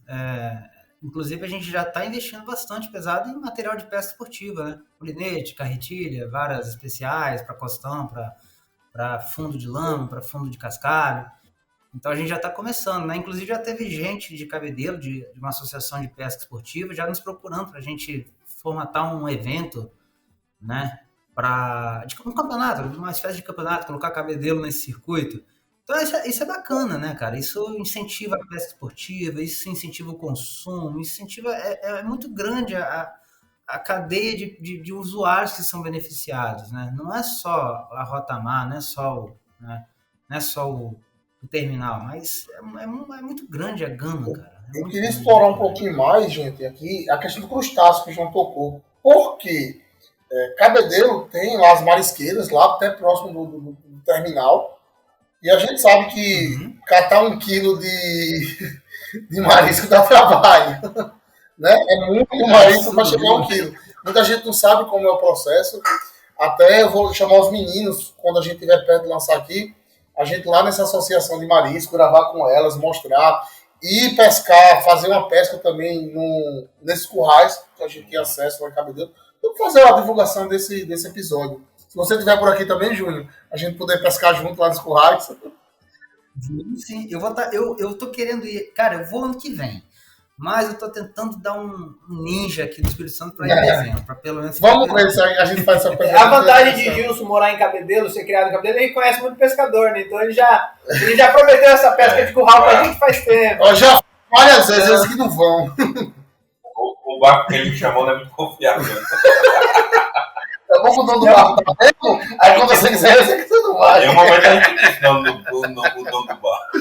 Inclusive, a gente já está investindo bastante pesado em material de pesca esportiva, né? Mulinete, carretilha, varas especiais para costão, para fundo de lama, para fundo de cascalho. Então, a gente já está começando, né? Inclusive, já teve gente de Cabedelo, de uma associação de pesca esportiva, já nos procurando para a gente formatar um evento, né? Um campeonato, uma espécie de campeonato, colocar Cabedelo nesse circuito. Então, isso é bacana, né, cara? Isso incentiva a pesca esportiva, isso incentiva o consumo, isso incentiva... É muito grande a cadeia de usuários que são beneficiados, né? Não é só a Rota Mar, não é só o terminal, mas é muito grande a gama, cara. Eu queria explorar um pouquinho mais, gente, aqui, a questão do crustáceo que o João tocou. Por quê? Cabedelo tem lá as marisqueiras, lá até próximo do terminal, e a gente sabe que catar 1 quilo de marisco dá trabalho, né? É muito marisco para chegar a 1 quilo. Muita gente não sabe como é o processo. Até eu vou chamar os meninos, quando a gente estiver perto de lançar aqui, a gente lá nessa associação de marisco, gravar com elas, mostrar, e pescar, fazer uma pesca também nesses currais, que a gente tem acesso lá em Cabedelo. Vamos fazer a divulgação desse episódio. Se você estiver por aqui também, Júnior, a gente poder pescar junto lá nos currais. Sim, eu tô querendo ir. Cara, eu vou ano que vem. Mas eu tô tentando dar um ninja aqui do Espírito Santo para ir em dezembro, para pelo menos... Vamos ver se a gente faz essa pergunta. A vantagem de Gilson morar em Cabedelo, ser criado em Cabedelo, ele conhece muito pescador, né? Então ele já prometeu essa pesca de curral pra gente faz tempo. Eu já várias vezes, eles que não vão. O barco que ele me chamou não é muito confiável. Eu vou com o dono do barco, tá vendo? Aí quando você quiser, você que tudo vai. Em um momento a gente disse o dono do barco.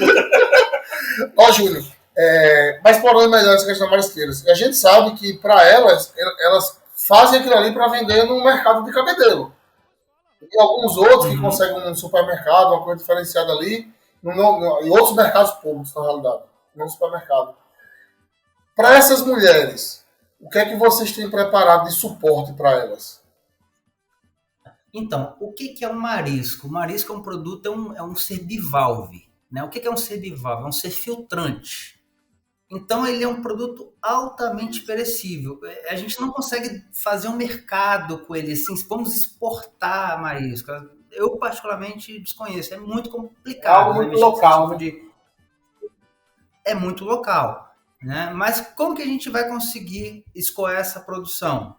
Ó, Júnior, mas explorando melhor essa questão marisqueiras, a gente sabe que para elas fazem aquilo ali para vender no mercado de Cabedelo. E alguns outros que conseguem um supermercado, uma coisa diferenciada ali, e outros mercados públicos, na realidade, não no supermercado. Para essas mulheres, o que é que vocês têm preparado de suporte para elas? Então, o que é um marisco? O marisco é um produto, é um ser bivalve. Né? O que é um ser bivalve? É um ser filtrante. Então, ele é um produto altamente perecível. A gente não consegue fazer um mercado com ele assim, vamos exportar marisco. Eu, particularmente, desconheço. É muito complicado. É algo muito local. É muito local. Né? Mas como que a gente vai conseguir escoar essa produção?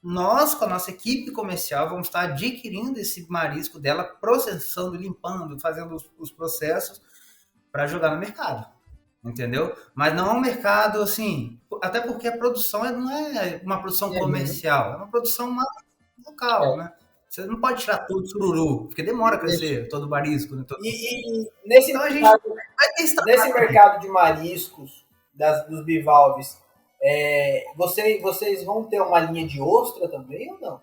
Nós, com a nossa equipe comercial, vamos estar adquirindo esse marisco dela, processando, limpando, fazendo os processos para jogar no mercado. Entendeu? Mas não é um mercado assim, até porque a produção não é uma produção comercial, é uma produção mais local, né? Você não pode tirar todo o sururu, porque demora a crescer todo o marisco. Né? E nesse mercado de mariscos, dos bivalves, vocês vão ter uma linha de ostra também ou não?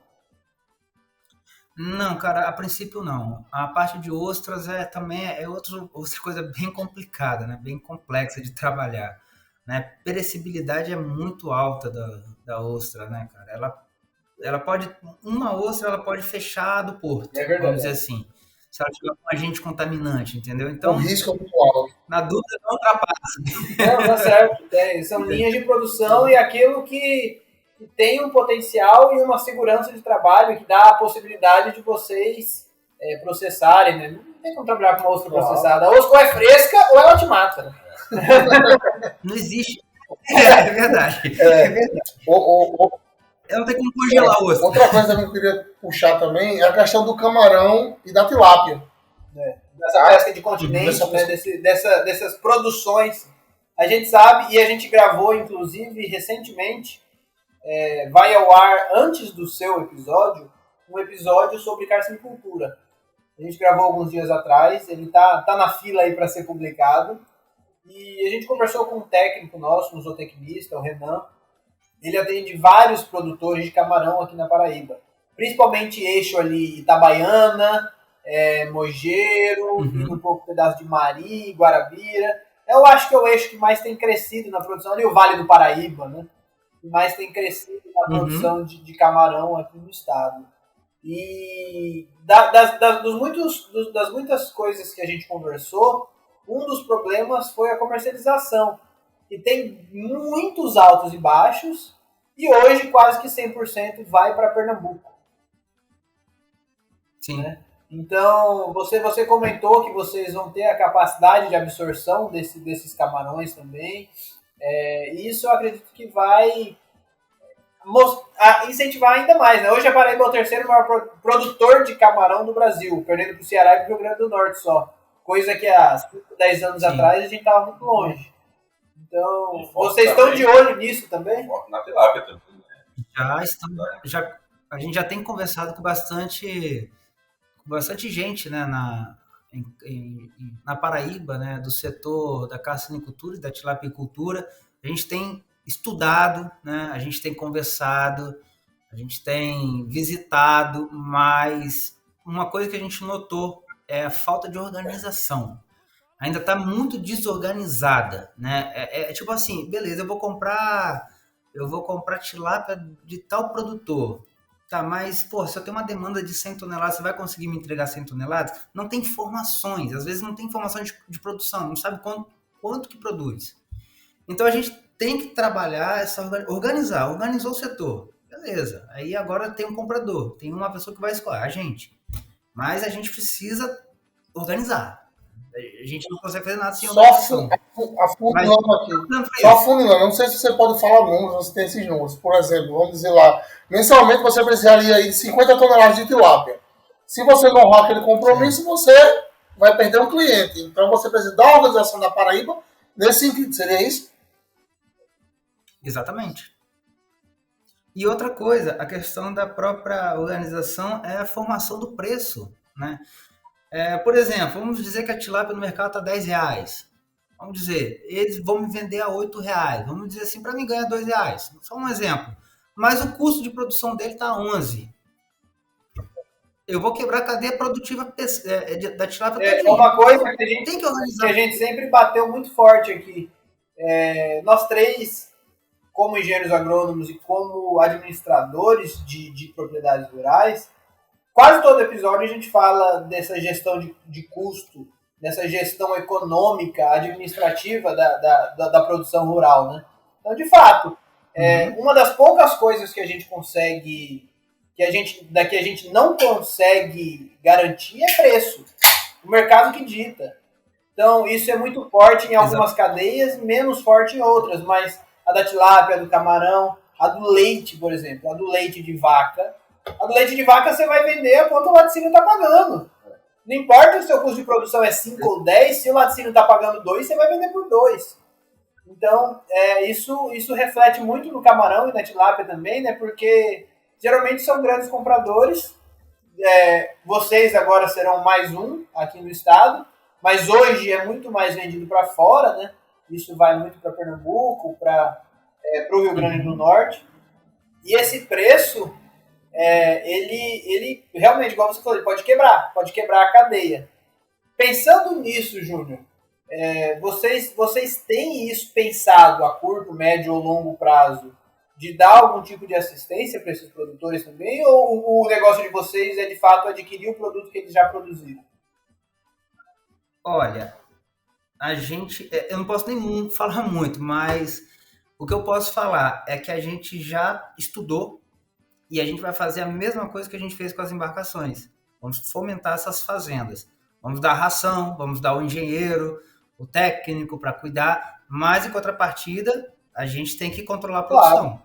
Não, cara, a princípio não. A parte de ostras também é outra coisa bem complicada, né? Bem complexa de trabalhar. Né? Perecibilidade é muito alta da ostra, né, cara? Uma ostra ela pode fechar do porto, vamos dizer assim. Se ela tiver um agente contaminante, entendeu? Então, o risco é muito alto. Na dúvida, não ultrapassa. Não, tá certo. São linhas de produção e aquilo que tem um potencial e uma segurança de trabalho que dá a possibilidade de vocês processarem, né? Não tem como trabalhar com uma ostra processada. A ostra ou é fresca ou ela te mata. Né? Não existe. É verdade. não tem como congelar a ostra. Outra coisa que eu queria puxar também é a questão do camarão e da tilápia. Dessa pesca de continente, né, dessas produções. A gente sabe, e a gente gravou, inclusive, recentemente, vai ao ar, antes do seu episódio, um episódio sobre carcinicultura. A gente gravou alguns dias atrás, ele tá na fila aí para ser publicado. E a gente conversou com um técnico nosso, um zootecnista, o Renan. Ele atende vários produtores de camarão aqui na Paraíba. Principalmente eixo ali Itabaiana, Mogeiro, um pouco pedaço de Mari, Guarabira. Eu acho que é o eixo que mais tem crescido na produção, ali o Vale do Paraíba, né? Que mais tem crescido na produção de camarão aqui no estado. E das muitas coisas que a gente conversou, um dos problemas foi a comercialização, que tem muitos altos e baixos, e hoje quase que 100% vai para Pernambuco. Sim. Né? Então, você comentou que vocês vão ter a capacidade de absorção desses camarões também. Isso eu acredito que vai incentivar ainda mais. Né? Hoje a Paraíba é o terceiro maior produtor de camarão do Brasil, perdendo para o Ceará e para o Rio Grande do Norte só. Coisa que há 5, 10 anos atrás a gente estava muito longe. Então, vocês estão de olho nisso também? Na tilápia também. A gente já tem conversado com bastante gente, né, na Paraíba, né, do setor da carcinicultura e da tilapicultura. A gente tem estudado, né, a gente tem conversado, a gente tem visitado, mas uma coisa que a gente notou é a falta de organização. Ainda está muito desorganizada, né? Tipo assim, beleza, eu vou comprar tilápia de tal produtor. Tá, mas, pô, se eu tenho uma demanda de 100 toneladas, você vai conseguir me entregar 100 toneladas? Não tem informações, às vezes não tem informação de produção, não sabe quanto que produz. Então a gente tem que trabalhar organizou o setor. Beleza, aí agora tem um comprador, tem uma pessoa que vai escolher, a gente. Mas a gente precisa organizar. A gente não consegue fazer nada sem organização. Afunilando aqui. Só afunilando. Não sei se você pode falar números, você tem esses números. Por exemplo, vamos dizer lá, mensalmente você precisaria aí de 50 toneladas de tilápia. Se você não honrar aquele compromisso, você vai perder um cliente. Então você precisa da organização da Paraíba nesse sentido. Seria isso? Exatamente. E outra coisa, a questão da própria organização é a formação do preço, né? Por exemplo, vamos dizer que a tilápia no mercado está R$10. Vamos dizer, eles vão me vender a R$8. Vamos dizer assim, para mim ganhar R$2. Só um exemplo. Mas o custo de produção dele está a 11. Eu vou quebrar a cadeia produtiva da tilápia. É uma coisa que a gente sempre bateu muito forte aqui. Nós três, como engenheiros agrônomos e como administradores de propriedades rurais, quase todo episódio a gente fala dessa gestão de custo, dessa gestão econômica, administrativa da produção rural, né? Então, de fato, uma das poucas coisas que a gente consegue, que a gente não consegue garantir é preço. O mercado que dita. Então, isso é muito forte em algumas cadeias, menos forte em outras, mas a da tilápia, a do camarão, a do leite, por exemplo, a do leite de vaca. A do leite de vaca você vai vender a quanto o laticínio está pagando. Não importa se o seu custo de produção é 5 ou 10, se o laticínio está pagando 2, você vai vender por 2. Então, isso reflete muito no camarão e na tilápia também, né? Porque geralmente são grandes compradores. Vocês agora serão mais um aqui no estado, mas hoje é muito mais vendido para fora, né? Isso vai muito para Pernambuco, para o Rio Grande do Norte. E esse preço, ele realmente, igual você falou, ele pode quebrar a cadeia. Pensando nisso, Júnior, vocês têm isso pensado a curto, médio ou longo prazo de dar algum tipo de assistência para esses produtores também? Ou o negócio de vocês é de fato adquirir o produto que eles já produziram? Olha, a gente, eu não posso nem falar muito, mas o que eu posso falar é que a gente já estudou e a gente vai fazer a mesma coisa que a gente fez com as embarcações. Vamos fomentar essas fazendas. Vamos dar ração, vamos dar o engenheiro, o técnico para cuidar, mas em contrapartida, a gente tem que controlar a produção. Claro.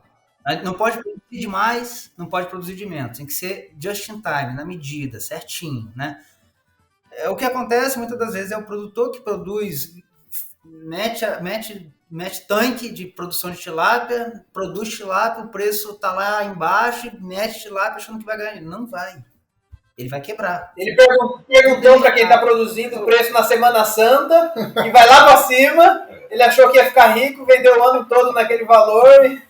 Não pode produzir demais, não pode produzir de menos. Tem que ser just in time, na medida, certinho, né? O que acontece muitas das vezes é o produtor que produz, mete tanque de produção de tilápia, produz tilápia, o preço está lá embaixo, mete tilápia achando que vai ganhar. Não vai. Ele vai quebrar. Ele perguntou para quem está produzindo o preço na Semana Santa, e vai lá para cima, ele achou que ia ficar rico, vendeu o ano todo naquele valor.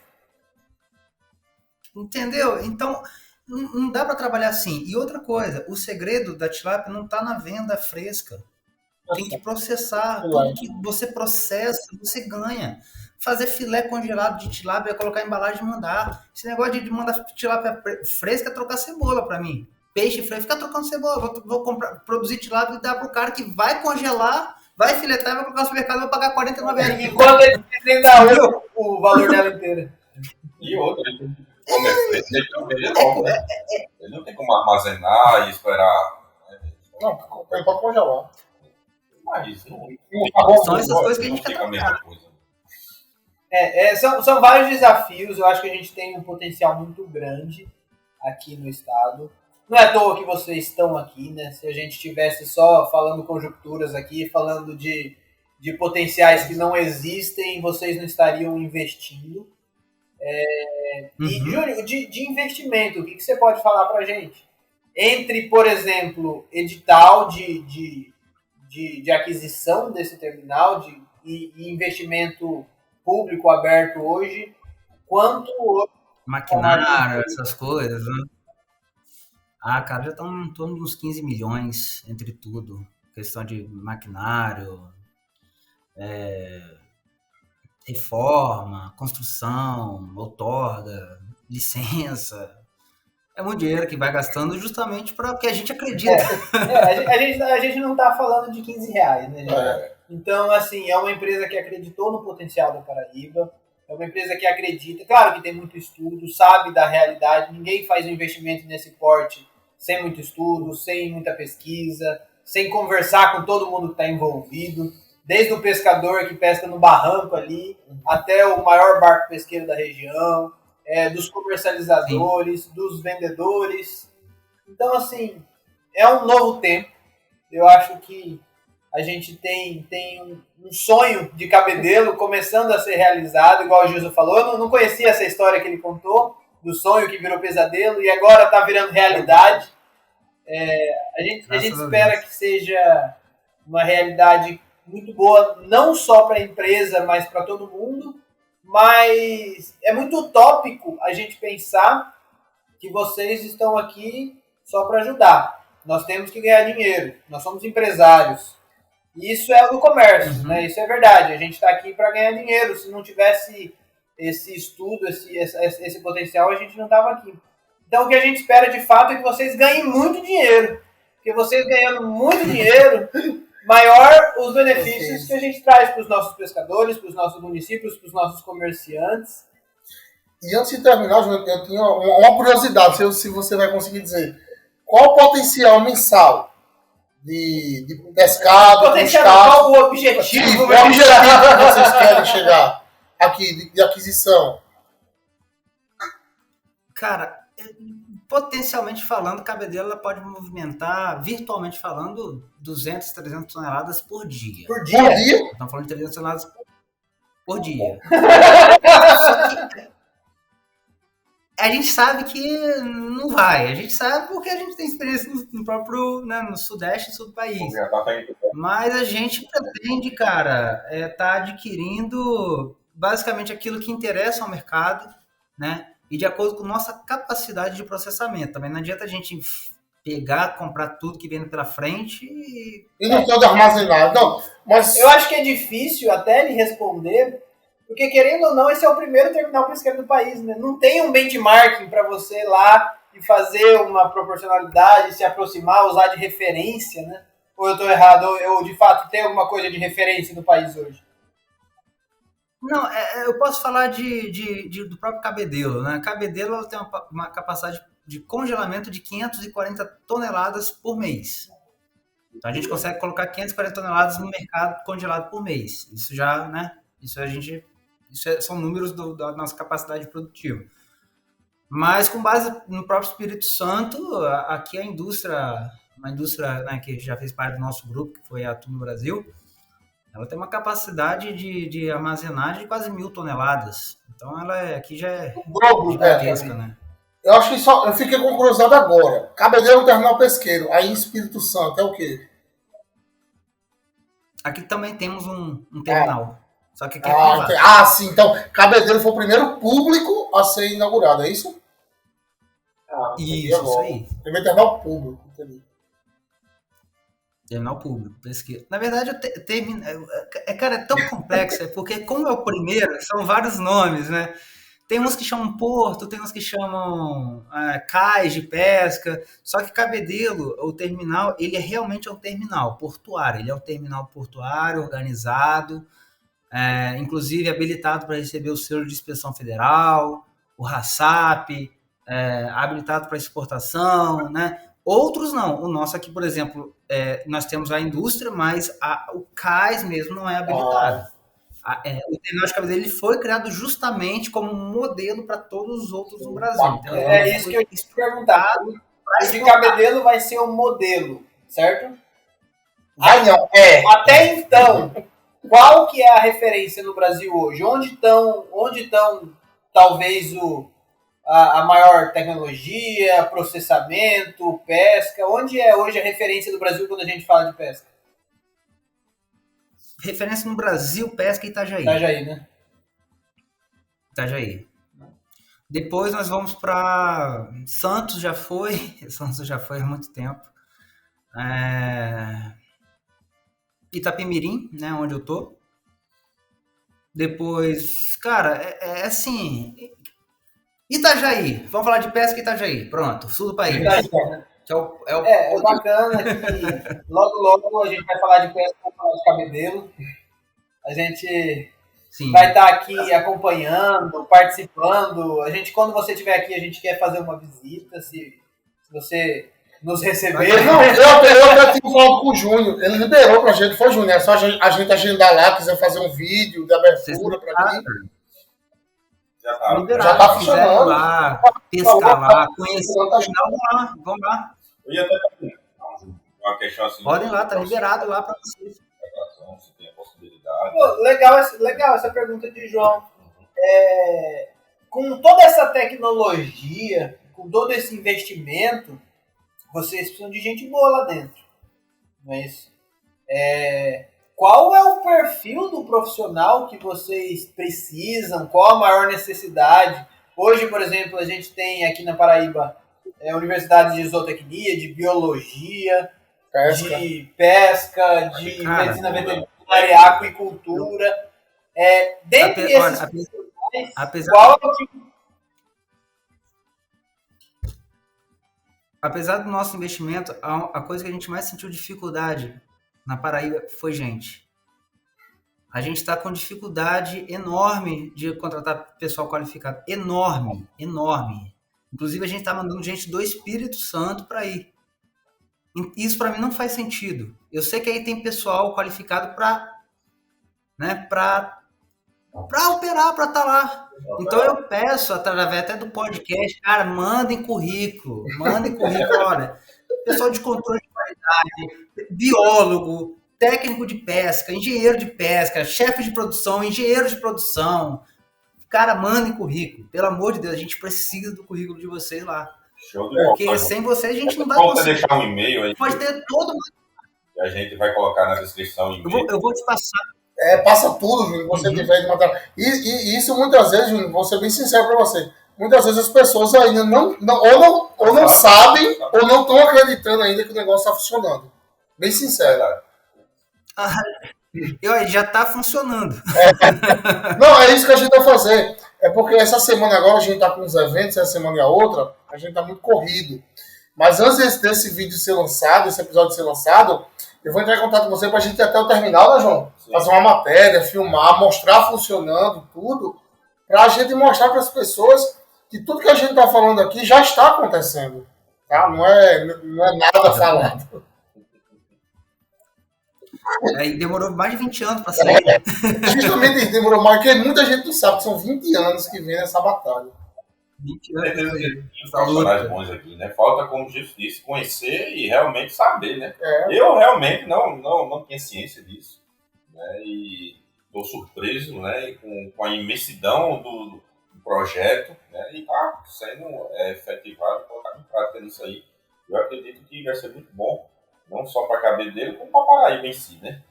Entendeu? Então, não dá para trabalhar assim. E outra coisa, o segredo da tilápia não está na venda fresca. Tem que processar. Tudo que você processa, você ganha. Fazer filé congelado de tilápia, colocar em embalagem e mandar. Esse negócio de mandar tilápia fresca é trocar cebola para mim. Peixe fresco, fica trocando cebola. Vou produzir tilápia e dar pro cara que vai congelar, vai filetar, vai colocar no supermercado e vai pagar R$49. Enquanto ele ainda o valor dela inteira. E outra, ele não tem como armazenar e esperar. Não, ele pode congelar. Mas não são essas coisas que a gente quer trabalhar. São vários desafios. Eu acho que a gente tem um potencial muito grande aqui no estado. Não é à toa que vocês estão aqui, né? Se a gente estivesse só falando conjunturas aqui, falando de potenciais que não existem, vocês não estariam investindo. E, Júnior, de investimento, o que você pode falar para a gente? Entre, por exemplo, edital de aquisição desse terminal e investimento público aberto hoje, quanto... Maquinário, essas coisas, né? Cara, já estão em torno de uns 15 milhões entre tudo. Questão de maquinário, reforma, construção, outorga, licença. É muito dinheiro que vai gastando justamente para o que a gente acredita. A gente não está falando de R$15, né, gente? Então, assim, é uma empresa que acreditou no potencial da Paraíba, é uma empresa que acredita, claro que tem muito estudo, sabe da realidade, ninguém faz um investimento nesse porte sem muito estudo, sem muita pesquisa, sem conversar com todo mundo que está envolvido, desde o pescador que pesca no barranco ali, até o maior barco pesqueiro da região, dos comercializadores, sim, dos vendedores. Então, assim, é um novo tempo. Eu acho que a gente tem um sonho de Cabedelo começando a ser realizado, igual o Gilson falou. Eu não conhecia essa história que ele contou, do sonho que virou pesadelo e agora está virando realidade. A gente espera que seja uma realidade muito boa, não só para a empresa, mas para todo mundo. Mas é muito utópico a gente pensar que vocês estão aqui só para ajudar. Nós temos que ganhar dinheiro, nós somos empresários. Isso é do comércio, né? Isso é verdade. A gente está aqui para ganhar dinheiro. Se não tivesse esse estudo, esse potencial, a gente não estava aqui. Então, o que a gente espera, de fato, é que vocês ganhem muito dinheiro. Porque vocês ganhando muito dinheiro, maior os benefícios que a gente traz para os nossos pescadores, para os nossos municípios, para os nossos comerciantes. E antes de terminar, eu tinha uma curiosidade, se você vai conseguir dizer. Qual o potencial mensal de pescado, qual o objetivo? Qual o objetivo que vocês querem chegar aqui de aquisição? Cara, potencialmente falando, Cabedelo ela pode movimentar, virtualmente falando, 200, 300 toneladas por dia. Por dia? Estamos falando de 300 toneladas por dia. Só que a gente sabe que não vai. A gente sabe porque a gente tem experiência no próprio, né, no sudeste e sul do país. Mas a gente pretende, cara, tá adquirindo basicamente aquilo que interessa ao mercado, né? E de acordo com nossa capacidade de processamento. Também não adianta a gente pegar, comprar tudo que vem pela frente e não todo armazenado. Não, mas eu acho que é difícil até lhe responder, porque, querendo ou não, esse é o primeiro terminal pesqueiro do país, né? Não tem um benchmarking para você ir lá e fazer uma proporcionalidade, se aproximar, usar de referência, né? Ou eu estou errado, ou eu, de fato, tenho alguma coisa de referência no país hoje? Não, eu posso falar do próprio Cabedelo, né? Cabedelo ela tem uma capacidade de congelamento de 540 toneladas por mês. Então, a gente consegue colocar 540 toneladas no mercado congelado por mês. Isso já, né? São números da nossa capacidade produtiva. Mas com base no próprio Espírito Santo, aqui a indústria, uma indústria, né, que já fez parte do nosso grupo, que foi a Atum Brasil, ela tem uma capacidade de armazenagem de quase 1.000 toneladas. Então ela aqui já é gigantesca, né? Eu acho que eu fiquei com curiosidade agora. Cabedelo Terminal Pesqueiro, aí em Espírito Santo, é o quê? Aqui também temos um terminal. Só que aqui é privado. Sim. Então, Cabedelo foi o primeiro público a ser inaugurado, é isso? Isso aí. Primeiro terminal público, entendi. Terminal público, pesquisa. Na verdade, cara, é tão complexo, porque como é o primeiro, são vários nomes, né? Tem uns que chamam porto, tem uns que chamam cais de pesca, só que Cabedelo, o terminal, ele realmente é um terminal portuário, ele é um terminal portuário organizado, inclusive habilitado para receber o selo de inspeção federal, o RASAP, habilitado para exportação, né? Outros não. O nosso aqui, por exemplo, nós temos a indústria, mas o cais mesmo não é habilitado. O terminal de Cabedelo ele foi criado justamente como um modelo para todos os outros no Brasil. Então, isso que eu quis perguntar. O de Cabedelo vai ser o modelo, certo? Não. Até então, qual que é a referência no Brasil hoje? Onde estão talvez a maior tecnologia, processamento, pesca? Onde é hoje a referência do Brasil quando a gente fala de pesca? Referência no Brasil, pesca e Itajaí. Itajaí, né? Itajaí. Depois nós vamos para Santos, já foi. Santos já foi há muito tempo. Itapemirim, né, onde eu tô. Depois, cara, assim... Itajaí. Vamos falar de pesca e Itajaí. Pronto, sul do país. É bacana que logo a gente vai falar de pesca, vamos falar de Cabedelo. A gente vai estar aqui acompanhando, participando. Quando você estiver aqui, a gente quer fazer uma visita, se você nos receber. Não, eu tive falado com o Júnior, ele liberou pra gente, foi Júnior, é só a gente agendar lá, quiser fazer um vídeo de abertura pra aqui. Já tá funcionando. Lá, pescar lá, conhecer o final, vamos lá. Eu ia até uma questão assim. Podem lá, tá liberado lá para vocês. Se tem a possibilidade. Pô, legal essa pergunta de João. Com toda essa tecnologia, com todo esse investimento, vocês precisam de gente boa lá dentro. Não é isso? Qual é o perfil do profissional que vocês precisam? Qual a maior necessidade? Hoje, por exemplo, a gente tem aqui na Paraíba Universidade de Zootecnia, de Biologia, de Pesca, de Medicina Veterinária, Aquicultura. Dentre esses profissionais, qual é o tipo... Apesar do nosso investimento, a coisa que a gente mais sentiu dificuldade na Paraíba foi gente. A gente está com dificuldade enorme de contratar pessoal qualificado. Enorme. Inclusive, a gente está mandando gente do Espírito Santo para ir. Isso, para mim, não faz sentido. Eu sei que aí tem pessoal qualificado para operar, para estar lá. Então, eu peço, através até do podcast, cara, mandem currículo. Olha, pessoal de controle de qualidade, biólogo, técnico de pesca, engenheiro de pesca, chefe de produção, engenheiro de produção. Cara, mandem currículo. Pelo amor de Deus, a gente precisa do currículo de vocês lá. Porque sem vocês a gente não vai conseguir. Deixar um e-mail aí. Pode ter todo mundo. E a gente vai colocar na descrição o e-mail. Eu vou te passar. Passa tudo, Júnior, você tiver de material. E isso muitas vezes, Júnior, vou ser bem sincero para você. Muitas vezes as pessoas ainda não sabem ou não estão acreditando ainda que o negócio está funcionando. Bem sincero. Já está funcionando. Não, é isso que a gente vai fazer. É porque essa semana agora a gente está com uns eventos, essa semana e a outra, a gente está muito corrido. Mas antes desse vídeo ser lançado, esse episódio ser lançado, eu vou entrar em contato com você para a gente ir até o terminal, né, João? Sim. Fazer uma matéria, filmar, mostrar funcionando tudo, para a gente mostrar para as pessoas que tudo que a gente está falando aqui já está acontecendo. Tá? Não é nada falado. Demorou mais de 20 anos para sair. Justamente demorou mais, porque muita gente não sabe que são 20 anos que vem nessa batalha. Com certeza que tem profissionais bons aqui, né? Falta, como o Gilson disse, conhecer e realmente saber, né? Eu realmente não tinha ciência disso, né? E estou surpreso, né? Com a imensidão do projeto, né? E está sendo efetivado, colocado em prática nisso aí. Eu acredito que vai ser muito bom, não só para a Cabedelo, como para a Paraíba em si, né?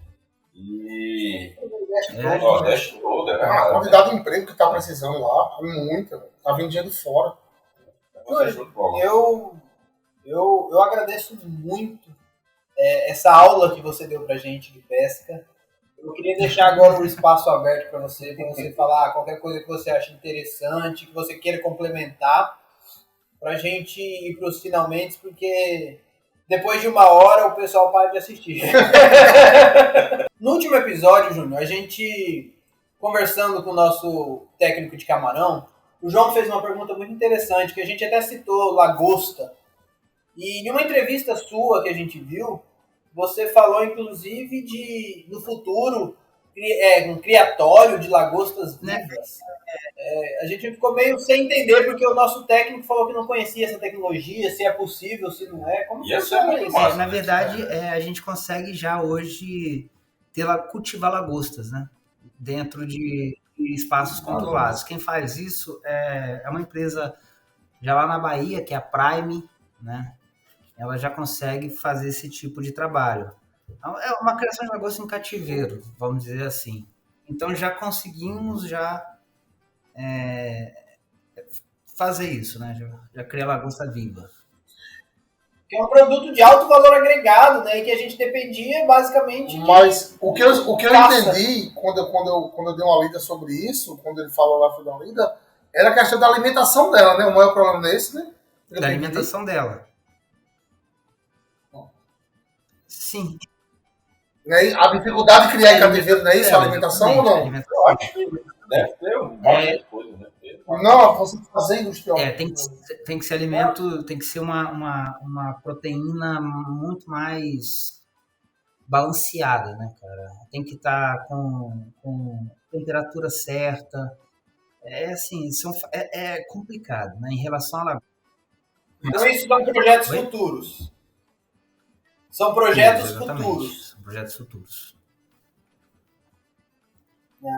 E o Nordeste todo, a quantidade de emprego que está precisando lá é muita, está vindo dinheiro de fora. Eu agradeço muito essa aula que você deu pra gente de pesca. Eu queria deixar agora o espaço aberto para você falar qualquer coisa que você acha interessante, que você queira complementar, pra gente ir para os finalmente, porque depois de 1 hora o pessoal para de assistir. No último episódio, Júnior, a gente, conversando com o nosso técnico de camarão, o João fez uma pergunta muito interessante, que a gente até citou lagosta. E em uma entrevista sua que a gente viu, você falou, inclusive, de, no futuro, um criatório de lagostas vivas. A gente ficou meio sem entender, porque o nosso técnico falou que não conhecia essa tecnologia, se é possível, se não é. Como funciona isso? Na verdade, a gente consegue já hoje cultivar lagostas, né? Dentro de espaços controlados. Quem faz isso é uma empresa já lá na Bahia, que é a Prime, né? Ela já consegue fazer esse tipo de trabalho. Então, é uma criação de lagosta em cativeiro, vamos dizer assim. Então já conseguimos fazer isso, né? Já criar lagosta viva. É um produto de alto valor agregado, né? E que a gente dependia basicamente. Mas o que eu entendi quando eu dei uma lida sobre isso, quando ele falou lá, foi dar uma lida, era a questão da alimentação dela, né? O maior problema desse, né? Da alimentação dela. Sim. A dificuldade de criar em cativeiro, não é isso? A alimentação ou não? Eu acho que deve ter um monte de coisa, né? Não, você fazer industrial. Tem que ser alimento, tem que ser uma proteína muito mais balanceada, né, cara? Tem que estar com temperatura certa. Assim, é complicado, né? Em relação a lagosta. Então isso são projetos futuros. São projetos futuros. São projetos futuros.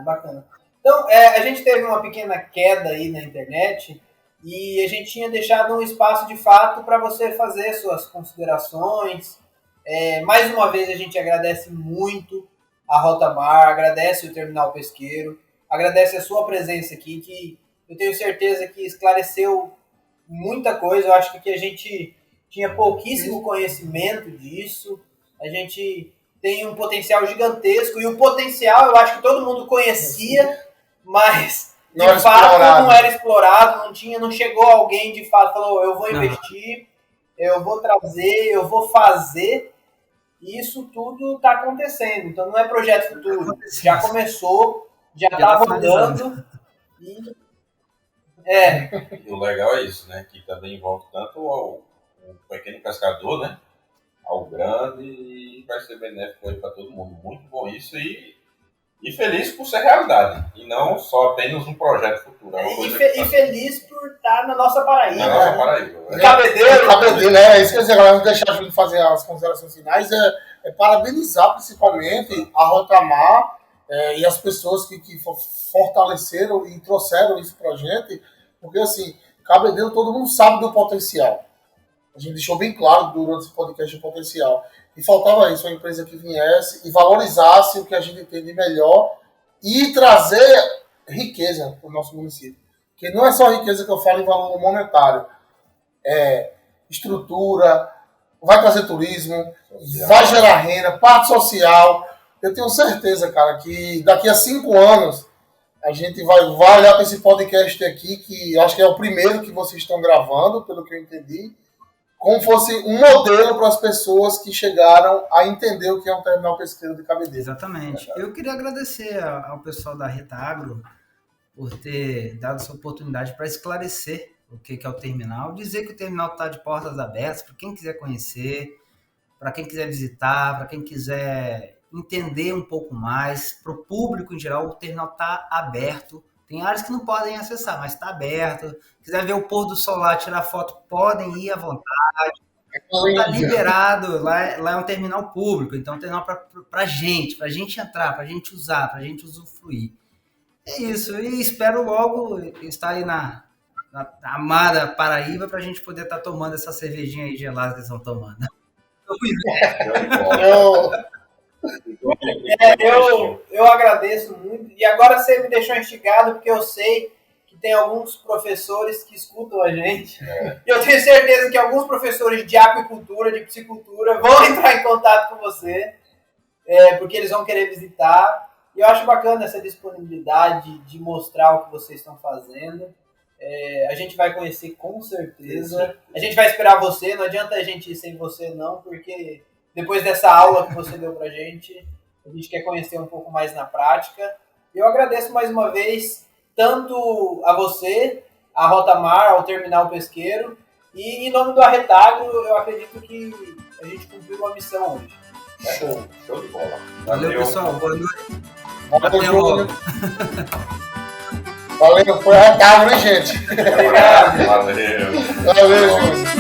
Bacana. Então, a gente teve uma pequena queda aí na internet e a gente tinha deixado um espaço de fato para você fazer suas considerações. Mais uma vez, a gente agradece muito a Rotamar, agradece o Terminal Pesqueiro, agradece a sua presença aqui, que eu tenho certeza que esclareceu muita coisa. Eu acho que aqui a gente tinha pouquíssimo conhecimento disso. A gente tem um potencial gigantesco e o potencial eu acho que todo mundo conhecia, mas de fato não era explorado, não chegou alguém de fato falou, eu vou investir, eu vou trazer, eu vou fazer. Isso tudo está acontecendo. Então não é projeto futuro. Já começou, já está rodando. E o legal é isso, né? Que também envolve tanto o pequeno pescador, né? Ao grande, e vai ser benéfico aí para todo mundo. Muito bom isso e feliz por ser realidade. E não só apenas um projeto futuro. E feliz por estar na nossa Paraíba. Na nossa Paraíba. Cabedelo, né? Isso quer dizer, agora deixar a gente fazer as considerações finais, parabenizar principalmente a Rotamar e as pessoas que fortaleceram e trouxeram esse projeto, porque assim, Cabedelo todo mundo sabe do potencial. A gente deixou bem claro durante esse podcast o potencial. E faltava isso, uma empresa que viesse e valorizasse o que a gente tem de melhor e trazer riqueza para o nosso município. Porque não é só riqueza que eu falo em valor monetário. É estrutura, vai trazer turismo, vai gerar renda, parte social. Eu tenho certeza, cara, que daqui a 5 anos a gente vai olhar para esse podcast aqui, que acho que é o primeiro que vocês estão gravando, pelo que eu entendi, como fosse um modelo para as pessoas que chegaram a entender o que é um terminal pesqueiro de Cabedelo. Exatamente. Eu queria agradecer ao pessoal da Reta Agro por ter dado essa oportunidade para esclarecer o que é o terminal, dizer que o terminal está de portas abertas para quem quiser conhecer, para quem quiser visitar, para quem quiser entender um pouco mais, para o público em geral, o terminal está aberto Tem áreas que não podem acessar, mas está aberto. Se quiser ver o pôr do sol lá, tirar foto, podem ir à vontade. Está liberado. Lá é um terminal público, então é um terminal para a gente entrar, para a gente usar, para a gente usufruir. É isso, e espero logo estar aí na amada Paraíba para a gente poder estar tomando essa cervejinha aí gelada que eles estão tomando. Eu agradeço muito. E agora você me deixou instigado, porque eu sei que tem alguns professores que escutam a gente. E eu tenho certeza que alguns professores de aquicultura, de piscicultura, vão entrar em contato com você, porque eles vão querer visitar. E eu acho bacana essa disponibilidade de mostrar o que vocês estão fazendo. A gente vai conhecer com certeza. A gente vai esperar você, não adianta a gente ir sem você não, porque depois dessa aula que você deu pra gente, a gente quer conhecer um pouco mais na prática. Eu agradeço mais uma vez, tanto a você, a Rotamar, ao Terminal Pesqueiro, e em nome do Arretagro, eu acredito que a gente cumpriu uma missão hoje. Show de bola. Valeu, pessoal. Boa noite. Valeu, Valeu, foi Arretagro, hein, gente? Obrigado. Valeu. Valeu, gente.